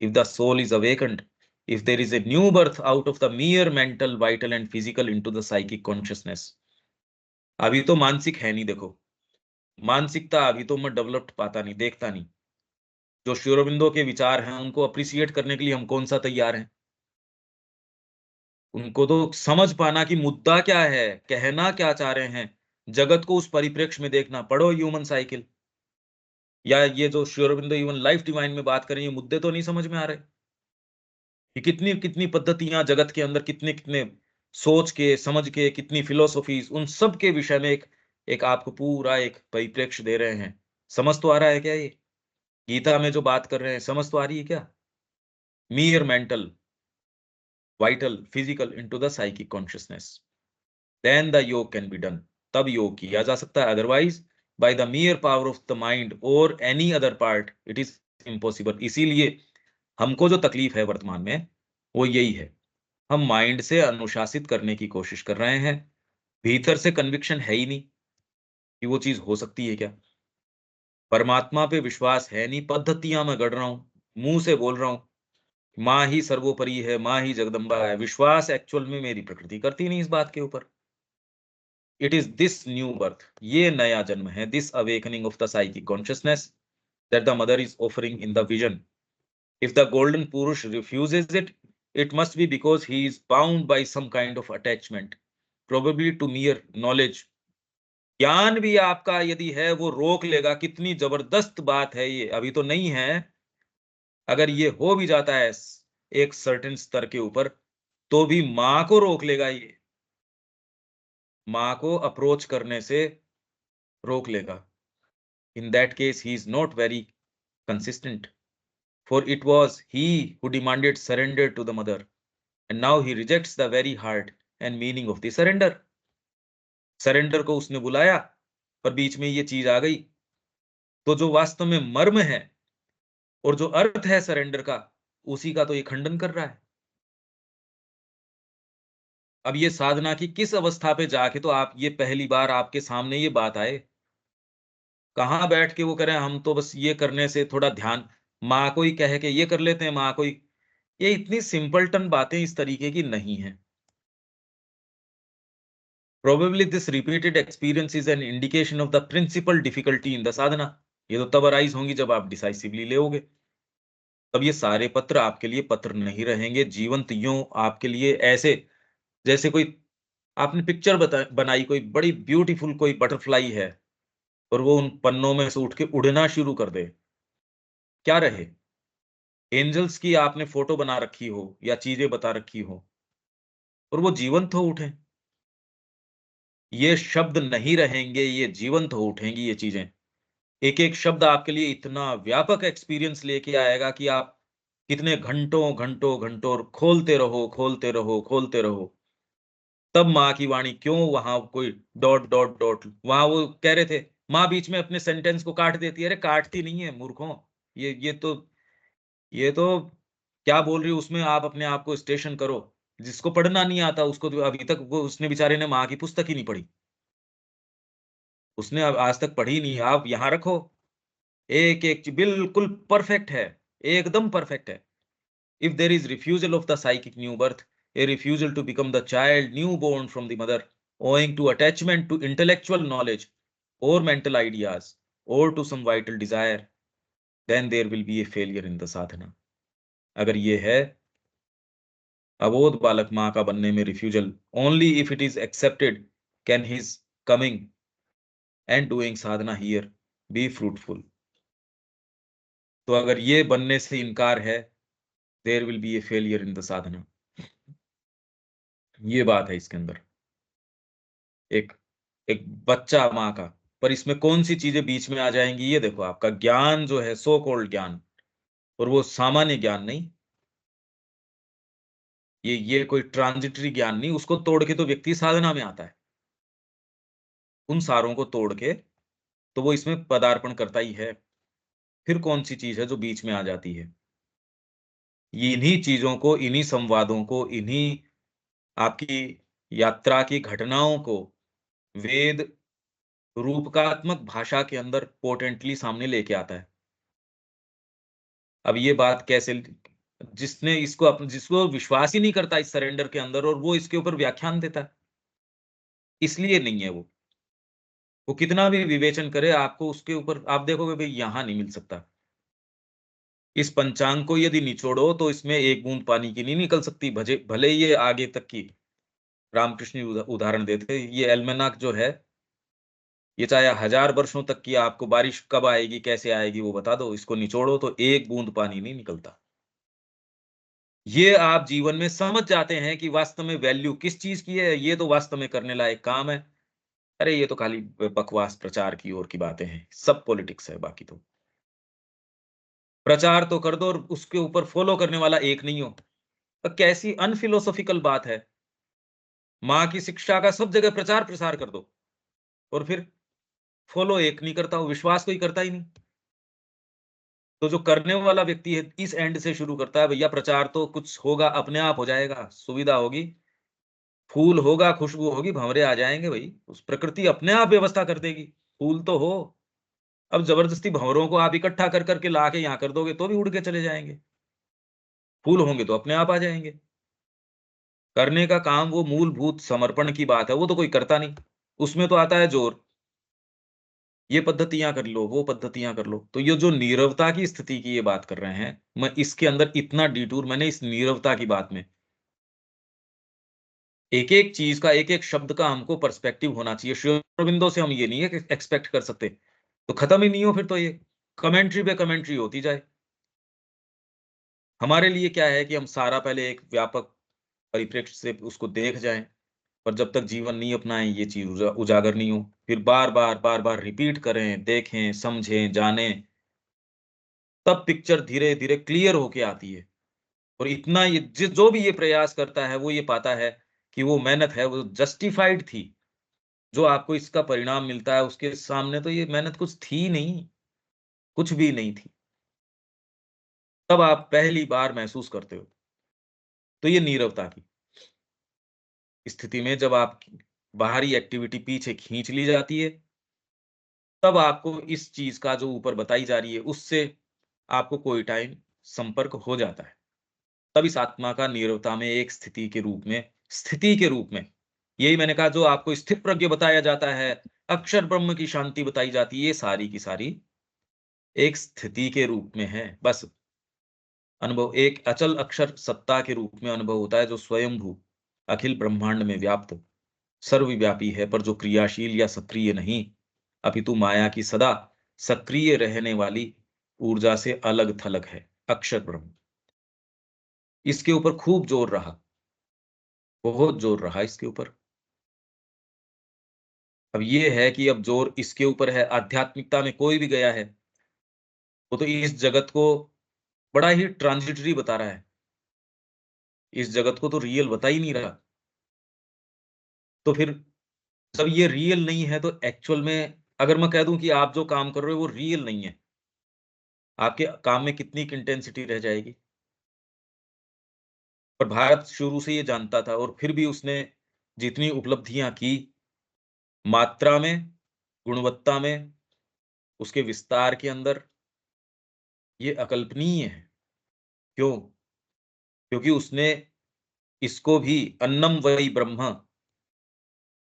If the soul is awakened, if there is a new birth out of the mere mental, vital and physical into the psychic consciousness. अभी तो मानसिक है नहीं, देखो मानसिकता अभी तो मैं डेवलप्ड पाता नहीं, देखता नहीं। जो श्री अरबिंदो के विचार हैं उनको अप्रिशिएट करने के लिए हम कौन सा तैयार हैं। उनको तो समझ पाना कि मुद्दा क्या है, कहना क्या चाह रहे हैं, जगत को उस परिप्रेक्ष्य में देखना। पढ़ो ह्यूमन साइकिल, या ये जो Shri Aurobindo even life divine में बात करें, ये मुद्दे तो नहीं समझ में आ रहे कि कितनी कितनी पद्धतियां जगत के अंदर, कितने कितने सोच के समझ के, कितनी फिलोसॉफीज, उन सब के विषय में एक एक आपको पूरा एक परिप्रेक्ष्य दे रहे हैं। समझ तो आ रहा है क्या ये गीता में जो बात कर रहे हैं, समझ तो आ रही है क्या? mere mental, vital, physical into the psychic consciousness. Then the yoga can be done, तब योग किया जा सकता है, otherwise by the mere power of the mind और any other part it is impossible. इसीलिए हमको जो तकलीफ है वर्तमान में वो यही है, हम माइंड से अनुशासित करने की कोशिश कर रहे हैं, भीतर से कन्विक्शन है ही नहीं कि वो चीज हो सकती है क्या। परमात्मा पे विश्वास है नहीं, पद्धतियां मैं गढ़ रहा हूं, मुंह से बोल रहा हूं माँ ही सर्वोपरि है, माँ ही जगदम्बा है, विश्वास एक्चुअल में मेरी प्रकृति करती नहीं इस बात के ऊपर। It is this new birth, ये नया जन्म है, this awakening of the psychic consciousness that the mother is offering in the vision. If the golden purusha refuses it, it must be because he is bound by some kind of attachment, probably to mere knowledge। ज्ञान भी आपका यदि है वो रोक लेगा, कितनी जबरदस्त बात है ये, अभी तो नहीं है, अगर ये हो भी जाता है एक सर्टेन स्तर के ऊपर, तो भी माँ को रोक लेगा ये, माँ को अप्रोच करने से रोक लेगा। In that case he is not very consistent, for it was he who demanded surrender to the mother, and now he rejects the very heart and meaning of the surrender. Surrender को उसने बुलाया पर बीच में ये चीज आ गई, तो जो वास्तव में मर्म है और जो अर्थ है सरेंडर का, उसी का तो ये खंडन कर रहा है। अब ये साधना की किस अवस्था पे जाके तो आप ये पहली बार आपके सामने ये बात आए, कहाँ बैठ के वो करें हम तो बस ये करने से थोड़ा ध्यान, माँ को ही कह के ये कर लेते हैं, माँ को ही, ये इतनी सिंपलटन बातें इस तरीके की नहीं है। Probably this repeated experience is an indication of the principal difficulty in the sadhana। ये तो तब अराइज होंगी जब आप डिसाइसिवली लेोगे, तब ये सारे पत्र आपके लिए पत्र नहीं रहेंगे, जीवंत यूं आपके लिए ऐसे जैसे कोई आपने पिक्चर बनाई, कोई बड़ी ब्यूटीफुल कोई बटरफ्लाई है और वो उन पन्नों में से उठ के उड़ना शुरू कर दे, क्या रहे? एंजल्स की आपने फोटो बना रखी हो या चीजें बता रखी हो और वो जीवंत हो उठे, ये शब्द नहीं रहेंगे, ये जीवंत हो उठेंगी ये चीजें। एक एक शब्द आपके लिए इतना व्यापक एक्सपीरियंस लेके आएगा कि आप कितने घंटों घंटों घंटों खोलते रहो खोलते रहो खोलते रहो। तब माँ की वाणी क्यों वहां कोई डॉट डॉट डॉट, वहां वो कह रहे थे माँ बीच में अपने सेंटेंस को काट देती है, अरे काटती नहीं है मूर्खों, ये तो क्या बोल रही हो, उसमें आप अपने आप को स्टेशन करो। जिसको पढ़ना नहीं आता उसको तो अभी तक वो उसने बेचारे ने माँ की पुस्तक ही नहीं पढ़ी, उसने अब आज तक पढ़ी नहीं, आप यहाँ रखो, एक एक चीज बिल्कुल परफेक्ट है, एकदम परफेक्ट है। If there is refusal of the psychic new birth, a refusal to become the child new born from the mother, owing to attachment to intellectual knowledge or mental ideas or to some vital desire, then there will be a failure in the sadhana। अगर ये है अबोध बालक माँ का बनने में refusal, only if it is accepted can his coming and doing sadhana here be fruitful. तो अगर ये बनने से इनकार है, there will be a failure in the sadhana, ये बात है इसके अंदर। एक एक बच्चा माँ का, पर इसमें कौन सी चीजें बीच में आ जाएंगी, ये देखो आपका ज्ञान जो है सो कॉल्ड ज्ञान, और वो सामान्य ज्ञान नहीं, ये कोई ट्रांजिटरी ज्ञान नहीं, उसको तोड़ के तो व्यक्ति साधना में आता है, उन सारों को तोड़ के तो वो इसमें पदार्पण करता ही है। फिर कौन सी चीज है जो बीच में आ जाती है? इन्हीं चीजों को, इन्हीं संवादों को, इन्हीं आपकी यात्रा की घटनाओं को वेद रूपकात्मक भाषा के अंदर पोटेंटली सामने लेके आता है। अब ये बात कैसे, जिसने इसको जिसको विश्वास ही नहीं करता इस सरेंडर के अंदर और वो इसके ऊपर व्याख्यान देता है, इसलिए नहीं है वो कितना भी विवेचन करे आपको उसके ऊपर आप देखोगे भाई यहां नहीं मिल सकता। इस पंचांग को यदि निचोड़ो तो इसमें एक बूंद पानी की नहीं निकल सकती, भजे भले ये आगे तक की रामकृष्ण उदाहरण देते, ये एल्मेनाक जो है ये चाहे 1000 वर्षों तक की आपको बारिश कब आएगी कैसे आएगी वो बता दो, इसको निचोड़ो तो एक बूंद पानी नहीं निकलता। ये आप जीवन में समझ जाते हैं कि वास्तव में वैल्यू किस चीज की है, ये तो वास्तव में करने लायक काम है। अरे ये तो खाली बकवास प्रचार की ओर की बातें हैं, सब पॉलिटिक्स है, बाकी तो प्रचार तो कर दो और उसके ऊपर फॉलो करने वाला एक नहीं हो, तो कैसी अनफिलोसॉफिकल बात है। माँ की शिक्षा का सब जगह प्रचार प्रसार कर दो, और फिर फॉलो एक नहीं करता, वो विश्वास कोई करता ही नहीं। तो जो करने वाला व्यक्ति है, इस एंड से शुरू करता है, भैया प्रचार तो कुछ होगा, अपने आप हो जाएगा, सुविधा होगी, फूल होगा, खुशबू होगी, भंवरे आ जाएँगे भई, उस प्रकृति अपने आप व्यवस्था कर देगी, फूल तो हो। अब ज़बरदस्ती भंवरों को आप इकट्ठा कर के ला के यहाँ कर दोगे, तो भी उड़ के चले जाएँगे। फूल होंगे तो अपने आप आ जाएँगे। करने का काम वो मूलभूत समर्पण की बात है, वो तो कोई करता नहीं। उसमें तो आता है ज़ोर, ये पद्धतियाँ कर लो, वो पद्धतियाँ कर लो। तो ये जो नीरवता की स्थिति की ये बात कर रहे हैं, मैं इसके अंदर इतना डिटूर मैंने इस नीरवता की बात में, एक-एक चीज़ का, एक-एक शब्द का हमको पर्सपेक्टिव होना चाहिए। श्री अरबिंदो से हम ये नहीं है कि एक्सपेक्ट कर सकते, तो खत्म ही नहीं हो फिर तो ये, कमेंट्री पे कमेंट्री होती जाए। हमारे लिए क्या है कि हम सारा पहले एक व्यापक परिप्रेक्ष्य से उसको देख जाएँ, पर जब तक जीवन नहीं अपनाएँ, ये चीज़ उजागर नहीं हो। फिर बार-बार, बार-बार रिपीट करें, देखें, समझें, जानें, तब पिक्चर धीरे-धीरे क्लियर होके आती है। और इतना ये जो भी ये प्रयास करता है, वो ये पाता है कि वो मेहनत है, वो जस्टिफाइड थी। जो आपको इसका परिणाम मिलता है, उसके सामने तो ये मेहनत कुछ थी नहीं, कुछ भी नहीं थी। तब आप पहली बार महसूस करते हो। तो ये नीरवता की स्थिति में जब आप बाहरी एक्टिविटी पीछे खींच ली जाती है, तब आपको इस चीज़ का जो ऊपर बताई जा रही है, उससे आपको कोई टाइम संपर्क हो जाता है। तब इस आत्मा का नीरवता में एक स्थिति के रूप में, यही मैंने कहा, जो आपको स्थित प्रज्ञ बताया जाता है, अक्षर ब्रह्म की शांति बताई जाती है, ये सारी की सारी एक स्थिति के रूप में है। बस अनुभव एक अचल अक्षर सत्ता के रूप में अनुभव होता है, जो स्वयंभू अखिल ब्रह्मांड में व्याप्त सर्वव्यापी है, पर जो क्रियाशील या सक्रिय नहीं, अपितु माया की सदा सक्रिय रहने वाली ऊर्जा से अलग-थलग है, अक्षर ब्रह्म। इसके ऊपर खूब जोर रहा, बहुत जोर रहा इसके ऊपर। अब ये है कि अब जोर इसके ऊपर है, आध्यात्मिकता में कोई भी गया है, वो तो इस जगत को बड़ा ही ट्रांजिटरी बता रहा है। इस जगत को तो रियल बता ही नहीं रहा। तो फिर जब ये रियल नहीं है, तो एक्चुअल में अगर मैं कह दूँ कि आप जो काम कर रहे हो वो रियल नहीं है, आपके काम में कितनी इंटेंसिटी रह जाएगी? पर भारत शुरू से ये जानता था, और फिर भी उसने जितनी उपलब्धियाँ की, मात्रा में, गुणवत्ता में, उसके विस्तार के अंदर, ये अकल्पनीय है। क्यों? क्योंकि उसने इसको भी अन्नम वही ब्रह्म,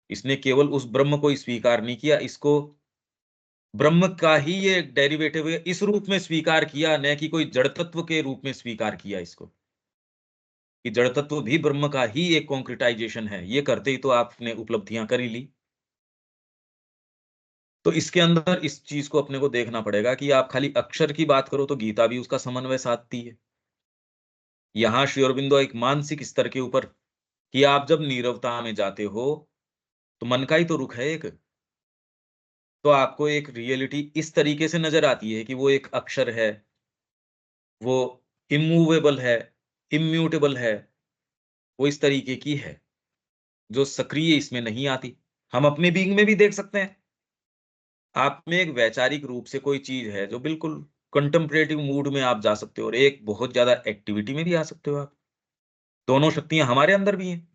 इसने केवल उस ब्रह्म को ही स्वीकार नहीं किया, इसको ब्रह्म का ही ये डेरिवेटिव है, इस रूप में स्वीकार किया, न कि कोई जड़ तत्व के रूप में स्वीकार किया इसको, कि जड़ तत्व भी ब्रह्म का ही एक कॉन्क्रीटाइजेशन है। ये करते ही तो आपने उपलब्धियाँ कर ही ली। तो इसके अंदर इस चीज़ को अपने को देखना पड़ेगा कि आप खाली अक्षर की बात करो, तो गीता भी उसका समन्वय साधती है। यहाँ श्री अरबिंदो एक मानसिक स्तर के ऊपर, कि आप जब नीरवता में जाते हो, तो मन का ही तो रुख है एक। तो आपको एक रियलिटी इस तरीके से नज़र आती है कि वो एक अक्षर है, वो इम्मूवेबल है, इम्म्यूटेबल है, वो इस तरीके की है, जो सक्रिय इसमें नहीं आती। हम अपने बीइंग में भी देख सकते हैं। आप में एक वैचारिक रूप से कोई चीज़ है, जो बिल्कुल कंटेम्परेटिव मूड में आप जा सकते हो, और एक बहुत ज़्यादा एक्टिविटी में भी आ सकते हो आप। दोनों शक्तियाँ हमारे अंदर भी हैं।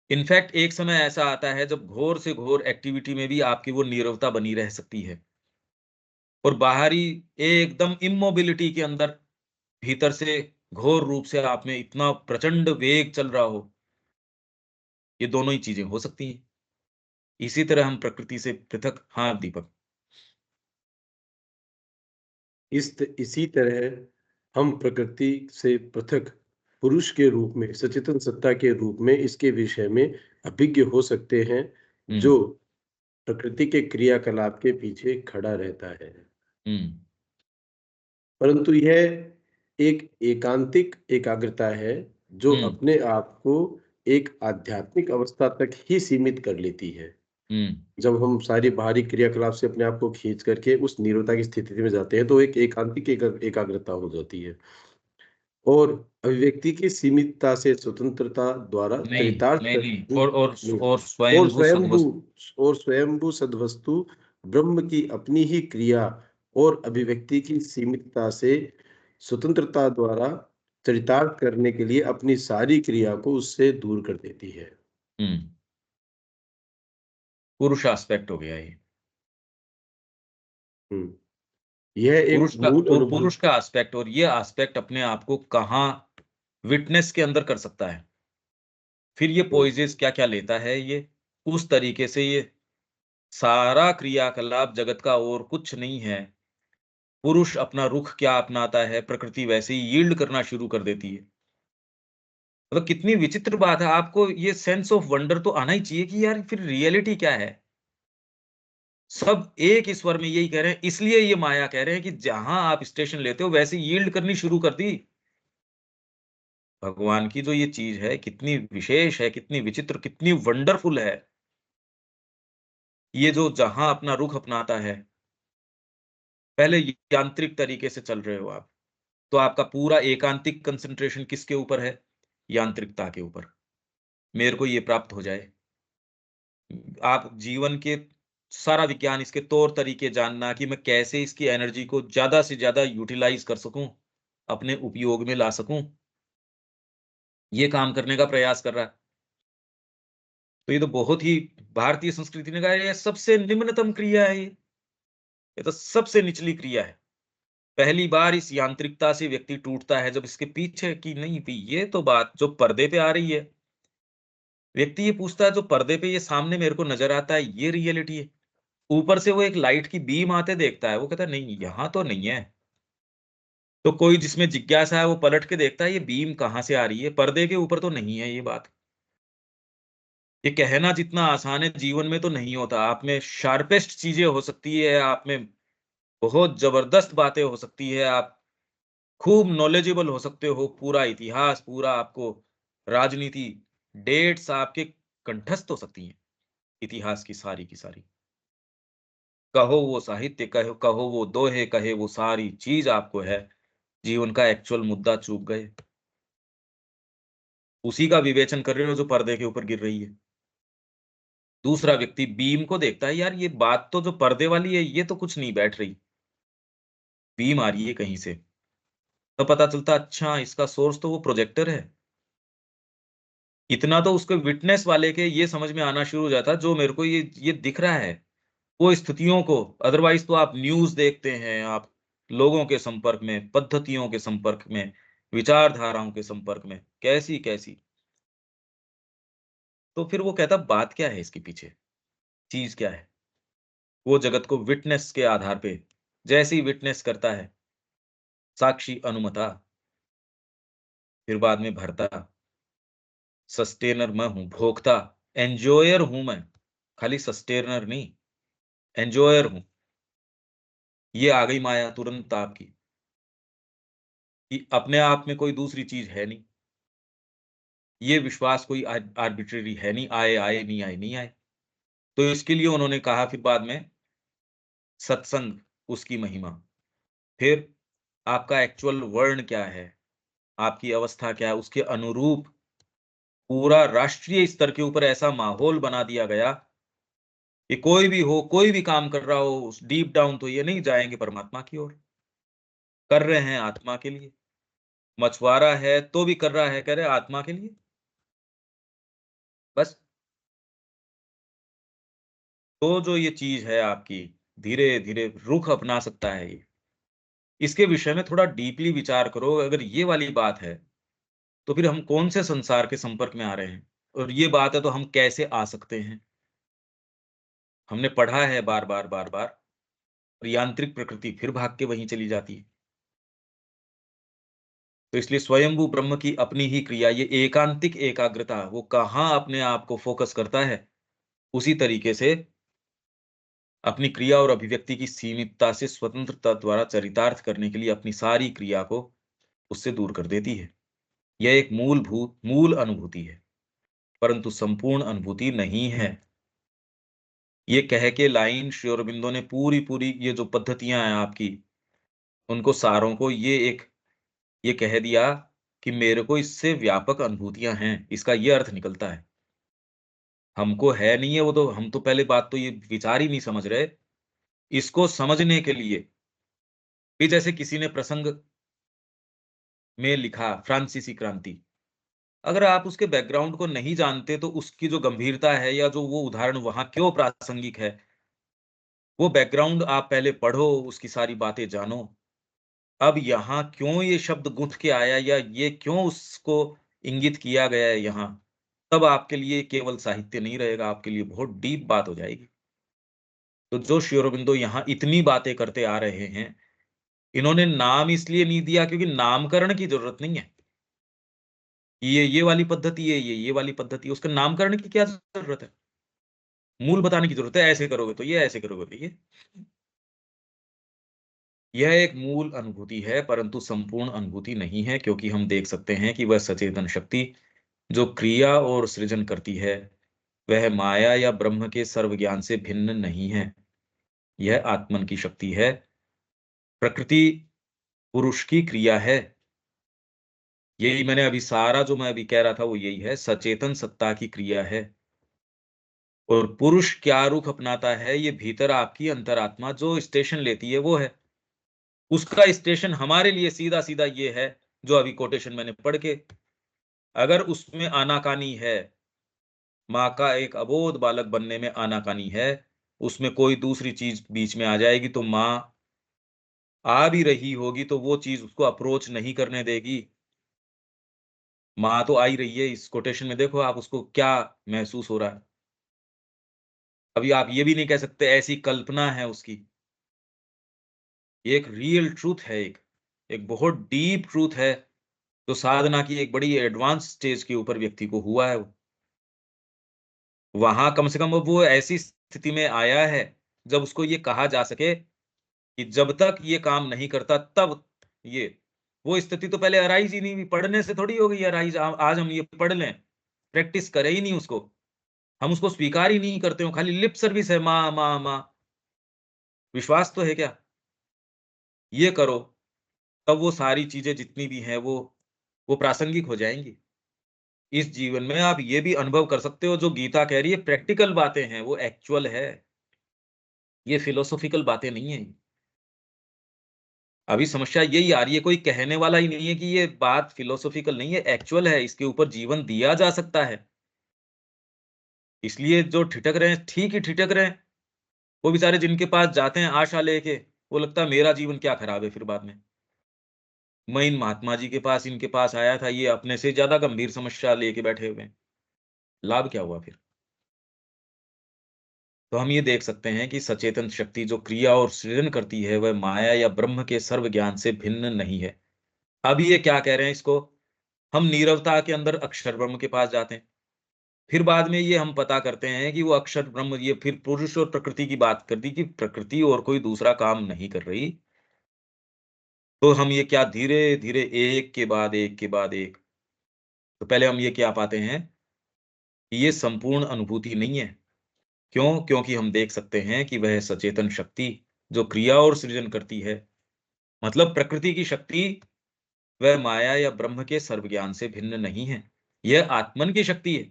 इनफैक्ट एक समय ऐसा आता है जब घोर से घोर एक्टिविटी में भी आपकी वो नीरवता बनी रह सकती है, और बाहरी एकदम इमोबिलिटी के अंदर, भीतर से घोर रूप से आप में इतना प्रचंड वेग चल रहा हो, ये दोनों ही चीज़ें हो सकती हैं। इसी तरह हम प्रकृति से पृथक, हाँ, दीपक। इसी तरह हम प्रकृति से पृथक पुरुष के रूप में, सचेतन सत्ता के रूप में इसके विषय में अभिज्ञ हो सकते हैं, हुँ, जो प्रकृति के क्रियाकलाप के पीछे खड़ा रहता है। हुँ, परंतु यह एक एकांतिक एकाग्रता है, जो हुँ, अपने आप को एक आध्यात्मिक अवस्था तक ही सीमित कर लेती है। हुँ, जब हम सारी बाहरी क्रियाकलाप से अपने आप को खींच करके उस नीरवता की स्थिति में जाते हैं, तो एक एकांतिक एकाग्रता हो जाती है। और अभिव्यक्ति की सीमितता से स्वतंत्रता द्वारा नहीं चरितार्थ नहीं कर नहीं, नहीं, नहीं, और और स्वयंभू स्वयंभू सदवस्तु। और स्वयंभू सद्वस्तु ब्रह्म की अपनी ही क्रिया और अभिव्यक्ति की सीमितता से स्वतंत्रता द्वारा चरितार्थ करने के लिए अपनी सारी क्रिया को उससे दूर कर देती है। हम्म, पुरुष एस्पेक्ट हो गया ये। हम्म, यह एक मूल पुरुष अनुभूति। का एस्पेक्ट, और ये एस्पेक्ट अपने आप को कहाँ विटनेस के अंदर कर सकता है। फिर ये हम्म, पोइजेस क्या क्या लेता है ये, उस तरीके से ये सारा क्रियाकलाप जगत का और कुछ नहीं है। पुरुष अपना रुख क्या अपनाता है, प्रकृति वैसे ही यील्ड करना शुरू कर देती है। मतलब कितनी विचित्र बात है, आपको ये सेंस ऑफ वंडर तो आना ही चाहिए कि यार फिर रियलिटी क्या है। सब एक ईश्वर में यही कह रहे हैं, इसलिए ये माया कह रहे हैं कि जहां आप स्टेशन लेते हो वैसे यील्ड करनी शुरू कर दी। भगवान की जो ये चीज है कितनी विशेष है, कितनी विचित्र, कितनी वंडरफुल है। ये जो जहां अपना रुख अपनाता है, पहले यांत्रिक तरीके से चल रहे हो आप, तो आपका पूरा एकांतिक कंसंट्रेशन किसके ऊपर है? यांत्रिकता के ऊपर। मेरे को ये प्राप्त हो जाए। आप जीवन के सारा विज्ञान, इसके तौर तरीके जानना कि मैं कैसे इसकी एनर्जी को ज्यादा से ज्यादा यूटिलाइज कर सकूं, अपने उपयोग में ला सकूं, ये काम करने का प्रयास कर रहा है। तो ये तो बहुत ही, भारतीय संस्कृति ने कहा ये सबसे निम्नतम क्रिया है, ये तो सबसे निचली क्रिया है। पहली बार इस यांत्रिकता से व्यक्ति टूटता है जब इसके पीछे की नहीं भी, ये तो बात जो पर्दे पे आ रही है। व्यक्ति ये पूछता है जो पर्दे पे ये सामने मेरे को नजर आता है ये रियलिटी है? ऊपर से वो एक लाइट की बीम आते देखता है, वो कहता है नहीं यहाँ तो नहीं है। तो कोई जिसमें जिज्ञासा है वो पलट के देखता है ये बीम कहाँ से आ रही है, पर्दे के ऊपर तो नहीं है ये बात। ये कहना जितना आसान है जीवन में तो नहीं होता। आप में शार्पेस्ट चीजें हो सकती है, आप में बहुत जबरदस्त बातें हो सकती है, आप खूब नॉलेजेबल हो सकते हो, पूरा इतिहास, पूरा आपको राजनीति, डेट्स आपके कंठस्थ हो सकती हैं, इतिहास की सारी। कहो वो साहित्य, कहो कहो वो दोहे, कहे वो सारी चीज आपको है, जीवन का एक्चुअल मुद्दा चूक गए। उसी का विवेचन कर रहे हो जो पर्दे के ऊपर गिर रही है। दूसरा व्यक्ति बीम को देखता है, यार ये बात तो जो पर्दे वाली है ये तो कुछ नहीं बैठ रही, बीम आ रही है कहीं से। तो पता चलता अच्छा इसका सोर्स तो वो प्रोजेक्टर है। इतना तो उसको विटनेस वाले के ये समझ में आना शुरू हो जाता जो मेरे को ये दिख रहा है वो स्थितियों को। अदरवाइज तो आप न्यूज देखते हैं, आप लोगों के संपर्क में, पद्धतियों के संपर्क में, विचारधाराओं के संपर्क में, कैसी कैसी। तो फिर वो कहता बात क्या है इसके पीछे, चीज क्या है? वो जगत को विटनेस के आधार पे जैसे ही विटनेस करता है, साक्षी अनुमता, फिर बाद में भरता, सस्टेनर मैं हूं, भोक्ता, एंजॉयर हूं मैं, खाली सस्टेनर नहीं, एंजॉयर हूं। ये आ गई माया तुरंत आपकी, कि अपने आप में कोई दूसरी चीज है नहीं। ये विश्वास कोई आर्बिट्रेरी है नहीं, आए आए, नहीं आए नहीं आए। तो इसके लिए उन्होंने कहा फिर बाद में सत्संग, उसकी महिमा। फिर आपका एक्चुअल वर्ण क्या है, आपकी अवस्था क्या है, उसके अनुरूप पूरा राष्ट्रीय स्तर के ऊपर ऐसा माहौल बना दिया गया कि कोई भी हो, कोई भी काम कर रहा हो, डीप डाउन तो ये नहीं जाएंगे परमात्मा की ओर, कर रहे हैं आत्मा के लिए। मछुआरा है तो भी कर रहा है, कह रहे आत्मा के लिए बस। तो जो ये चीज है आपकी, धीरे धीरे रुख अपना सकता है ये। इसके विषय में थोड़ा डीपली विचार करो, अगर ये वाली बात है तो फिर हम कौन से संसार के संपर्क में आ रहे हैं, और ये बात है तो हम कैसे आ सकते हैं। हमने पढ़ा है बार बार बार बार, और यांत्रिक प्रकृति फिर भाग के वहीं चली जाती है। तो इसलिए स्वयंभू ब्रह्म की अपनी ही क्रिया, ये एकांतिक एकाग्रता, वो कहाँ अपने आप को फोकस करता है, उसी तरीके से अपनी क्रिया और अभिव्यक्ति की सीमितता से स्वतंत्रता द्वारा चरितार्थ करने के लिए अपनी सारी क्रिया को उससे दूर कर देती है। यह एक मूल अनुभूति है, परंतु संपूर्ण अनुभूति नहीं है। ये कह के लाइन श्री अरबिंदो ने पूरी पूरी ये जो पद्धतियां हैं आपकी, उनको सारों को ये कह दिया कि मेरे को इससे व्यापक अनुभूतियाँ हैं, इसका ये अर्थ निकलता है। हमको है नहीं है वो तो हम तो पहले बात तो ये विचार ही नहीं समझ रहे। इसको समझने के लिए भी जैसे किसी ने प्रसंग में लिखा फ्रांसीसी क्रांति। अगर आप उसके बैकग्राउंड को नहीं जानते तो उसकी जो गंभीरता है या जो वो उदाहरण वहाँ क्यों प्रासंगिक है, वो बैकग्राउंड आप पहले पढ़ो, उसकी सारी बातें जानो। अब यहाँ क्यों ये शब्द गूँथ के आया या ये क्यों उसको इंगित किया गया है यहाँ, तब आपके लिए केवल साहित्य नहीं रहेगा, आपके लिए बहुत डीप बात हो जाएगी। तो जो श्री अरबिंदो यहाँ इतनी बातें करते आ रहे हैं, इन्होंने नाम इसलिए नहीं दिया क्योंकि नामकरण की ज़रूरत नहीं है। ये वाली पद्धति है, ये वाली पद्धति है, उसका नामकरण की क्या ज़रूरत है? मूल बताने की ज़रूरत है, ऐसे करोगे तो ये, ऐसे करोगे तो ये। यह एक मूल अनुभूति है, परंतु संपूर्ण अनुभूति नहीं है क्योंकि हम देख सकते हैं कि वह सचेतन शक्ति जो क्रिया और सृजन करती है, वह माया या ब्रह्म के सर्वज्ञान से भिन्न नहीं है। यह आत्मन की शक्ति है। प्रकृति पुरुष की क्रिया है। यही मैंने अभी सारा जो मैं अभी कह रहा था वो यही है, सचेतन सत्ता की क्रिया है। और पुरुष क्या रुख अपनाता है, ये भीतर आपकी अंतरात्मा जो स्टेशन लेती है वो है। उसका स्टेशन हमारे लिए सीधा-सीधा ये है, जो अभी कोटेशन मैंने पढ़ के, अगर उसमें आनाकानी है, माँ का एक अबोध बालक बनने में आनाकानी है, उसमें कोई दूसरी चीज़ बीच में आ जाएगी तो माँ आ भी रही होगी तो वो चीज़ उसको अप्रोच नहीं करने देगी। माँ तो आ ही रही है, इस कोटेशन में देखो आप उसको क्या महसूस हो रहा है। अभी आप ये भी नहीं कह सकते ऐसी कल्पना है उसकी। ये एक रियल ट्रुथ है एक बहुत डीप ट्रुथ है, जो साधना की एक बड़ी एडवांस स्टेज के ऊपर व्यक्ति को हुआ है। वहाँ कम से कम अब वो ऐसी स्थिति में आया है, जब उसको ये कहा जा सके कि जब तक ये काम नहीं करता तब ये वो स्थिति तो पहले अराइज़ ही नहीं हुई, पढ़ने से थोड़ी हो गई अराइज़ आज हम ये पढ़ लें, प्रैक्टिस करें ही नहीं उसको। हम उसको स्वीकार ही नहीं करते हो, खाली लिप सर्विस है माँ, माँ, माँ। विश्वास तो है क्या? ये करो, तब वो सारी चीज़ें जितनी भी हैं वो प्रासंगिक हो जाएँगी। इस जीवन में आप ये भी अनुभव कर सकते हो जो गीता कह रही है प्रैक्टिकल बातें हैं, वो एक्चुअल है। ये फिलोसॉफिकल बातें नहीं है। अभी समस्या यही आ रही है, कोई कहने वाला ही नहीं है कि ये बात फिलोसॉफिकल नहीं है, एक्चुअल है, इसके ऊपर जीवन दिया जा सकता है। इसलिए जो ठिठक रहे हैं, ठीक ही ठिठक रहे हैं। वो बेचारे जिनके पास जाते हैं आशा लेके, वो लगता है मेरा जीवन क्या खराब है फिर बाद में। मैं इन महात्मा जी के पास, इनके पास आया था, ये अपने से ज़्यादा गंभीर समस्या लेके बैठे हुए हैं। लाभ क्या हुआ फिर? तो हम ये देख सकते हैं कि सचेतन शक्ति जो क्रिया और सृजन करती है, वह माया या ब्रह्म के सर्व ज्ञान से भिन्न नहीं है। अब ये क्या कह रहे हैं इसको? हम नीरवता के अंदर अक्षर ब्रह्म के पास जाते हैं। फिर बाद में ये हम पता करते हैं कि वो अक्षर ब्रह्म ये फिर पुरुष और प्रकृति की बात कर दी कि प्रकृति और कोई दूसरा काम नहीं कर रही। तो हम ये क्या धीरे-धीरे एक के बाद एक के बाद एक, तो पहले हम ये क्या पाते हैं कि ये संपूर्ण अनुभूति नहीं है। क्यों? क्योंकि हम देख सकते हैं कि वह सचेतन शक्ति जो क्रिया और सृजन करती है, मतलब प्रकृति की शक्ति वह माया या ब्रह्म के सर्वज्ञान से भिन्न नहीं है। यह आत्मन की शक्ति है।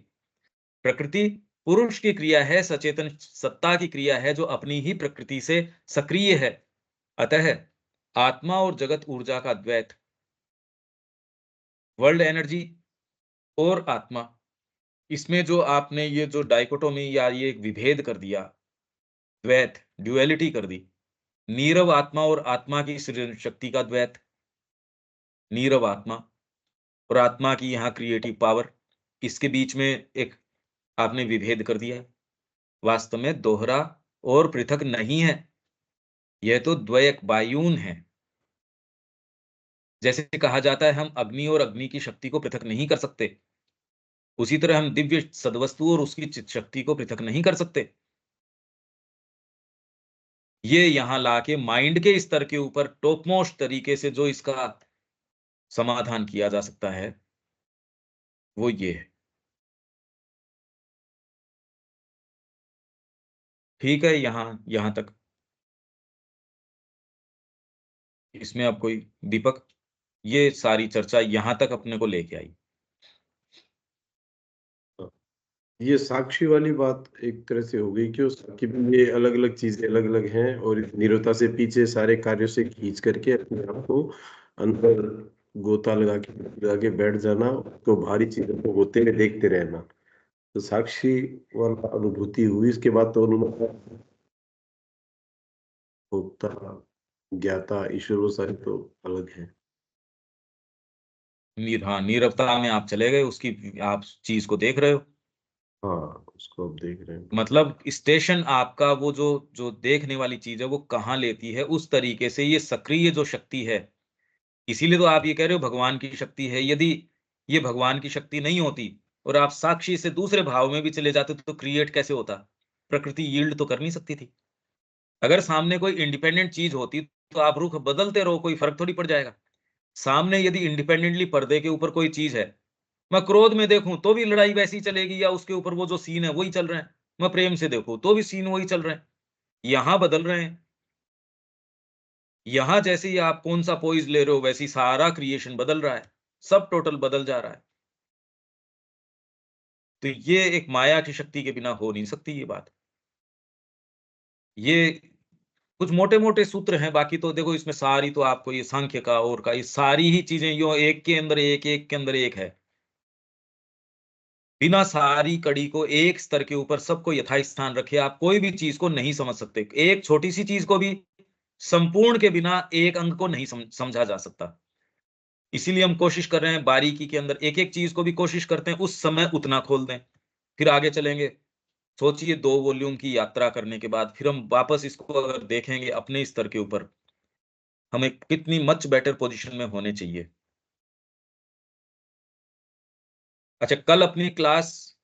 प्रकृति पुरुष की क्रिया है, सचेतन सत्ता की क्रिया है जो अपनी ही प्रकृति से सक्रिय है। अतः आत्मा और जगत ऊर्जा का द्वैत, वर्ल्ड एनर्जी और आत्मा, इसमें जो आपने ये जो डाइकोटोमी या ये एक विभेद कर दिया, द्वैत, ड्युअलिटी कर दी। नीरव आत्मा और आत्मा की सृजन शक्ति का द्वैत, नीरव आत्मा और आत्मा की यहाँ क्रिएटिव पावर, इसके बीच में एक आपने विभेद कर दिया है। वास्तव में दोहरा और पृथक नहीं है। यह तो द्वयक बायून है। जैसे कहा जाता है हम अग्नि और अग्नि की शक्ति को पृथक नहीं कर सकते, उसी तरह हम दिव्य सद्वस्तु और उसकी चित शक्ति को पृथक नहीं कर सकते। ये यहाँ लाके माइंड के स्तर के ऊपर टॉप मोस्ट तरीके से जो इसका समाधान किया जा सकता है, वो ये है। ठीक है, यहाँ यहाँ तक। इसमें अब कोई दीपक? ये सारी चर्चा यहाँ तक अपने को लेके आई। ये साक्षी वाली बात एक तरह से हो गई कि उस कि ये अलग अलग चीजें अलग अलग हैं, और इस नीरवता से पीछे सारे कार्यों से खींच करके अपने आप को अंदर गोता लगा के बैठ जाना, तो भारी चीजों को होते हुए देखते रहना। तो साक्षी वाला अनुभूति हुई, इसके बाद तो अनुमान, भोक्ता, ज्ञाता, ईश्वर, वो सारे तो अलग है। हाँ, नीरवता में आप चले गए, उसकी आप चीज को देख रहे हो। हाँ, उसको अब देख रहे हैं। मतलब स्टेशन आपका वो जो जो देखने वाली चीज है वो कहाँ लेती है, उस तरीके से ये सक्रिय जो शक्ति है। इसीलिए तो आप ये कह रहे हो भगवान की शक्ति है। यदि ये भगवान की शक्ति नहीं होती और आप साक्षी से दूसरे भाव में भी चले जाते तो क्रिएट कैसे होता? प्रकृति यील्ड तो कर नहीं सकती थी। अगर सामने कोई इंडिपेंडेंट चीज होती तो आप रुख बदलते रहो, कोई फर्क थोड़ी पड़ जाएगा। सामने यदि इंडिपेंडेंटली पर्दे के ऊपर कोई चीज है, मैं क्रोध में देखूं तो भी लड़ाई वैसी चलेगी, या उसके ऊपर वो जो सीन है वही चल रहे हैं। मैं प्रेम से देखूं तो भी सीन वही चल रहे हैं। यहां बदल रहे हैं। यहां जैसे ही आप कौन सा पोइज ले रहे हो वैसी सारा क्रिएशन बदल रहा है। सब टोटल बदल जा रहा है। तो ये एक माया की शक्ति के बिना हो नहीं सकती ये बात। ये कुछ मोटे मोटे सूत्र हैं, बाकी तो देखो इसमें सारी तो आपको ये सांख्य का और का ये सारी ही चीजें यो एक के अंदर एक, एक के अंदर एक है। बिना सारी कड़ी को एक स्तर के ऊपर सबको यथास्थान रखे आप कोई भी चीज को नहीं समझ सकते। एक छोटी सी चीज को भी संपूर्ण के बिना एक अंग को नहीं समझा जा सकता। इसीलिए हम कोशिश कर रहे हैं बारीकी के अंदर एक एक चीज को भी कोशिश करते हैं उस समय उतना खोल दें, फिर आगे चलेंगे। सोचिए 2 वॉल्यूम की यात्रा करने के बाद फिर हम वापस इसको अगर देखेंगे अपने स्तर के ऊपर, हमें कितनी मच बेटर पोजीशन में होने चाहिए। अच्छा, कल अपनी क्लास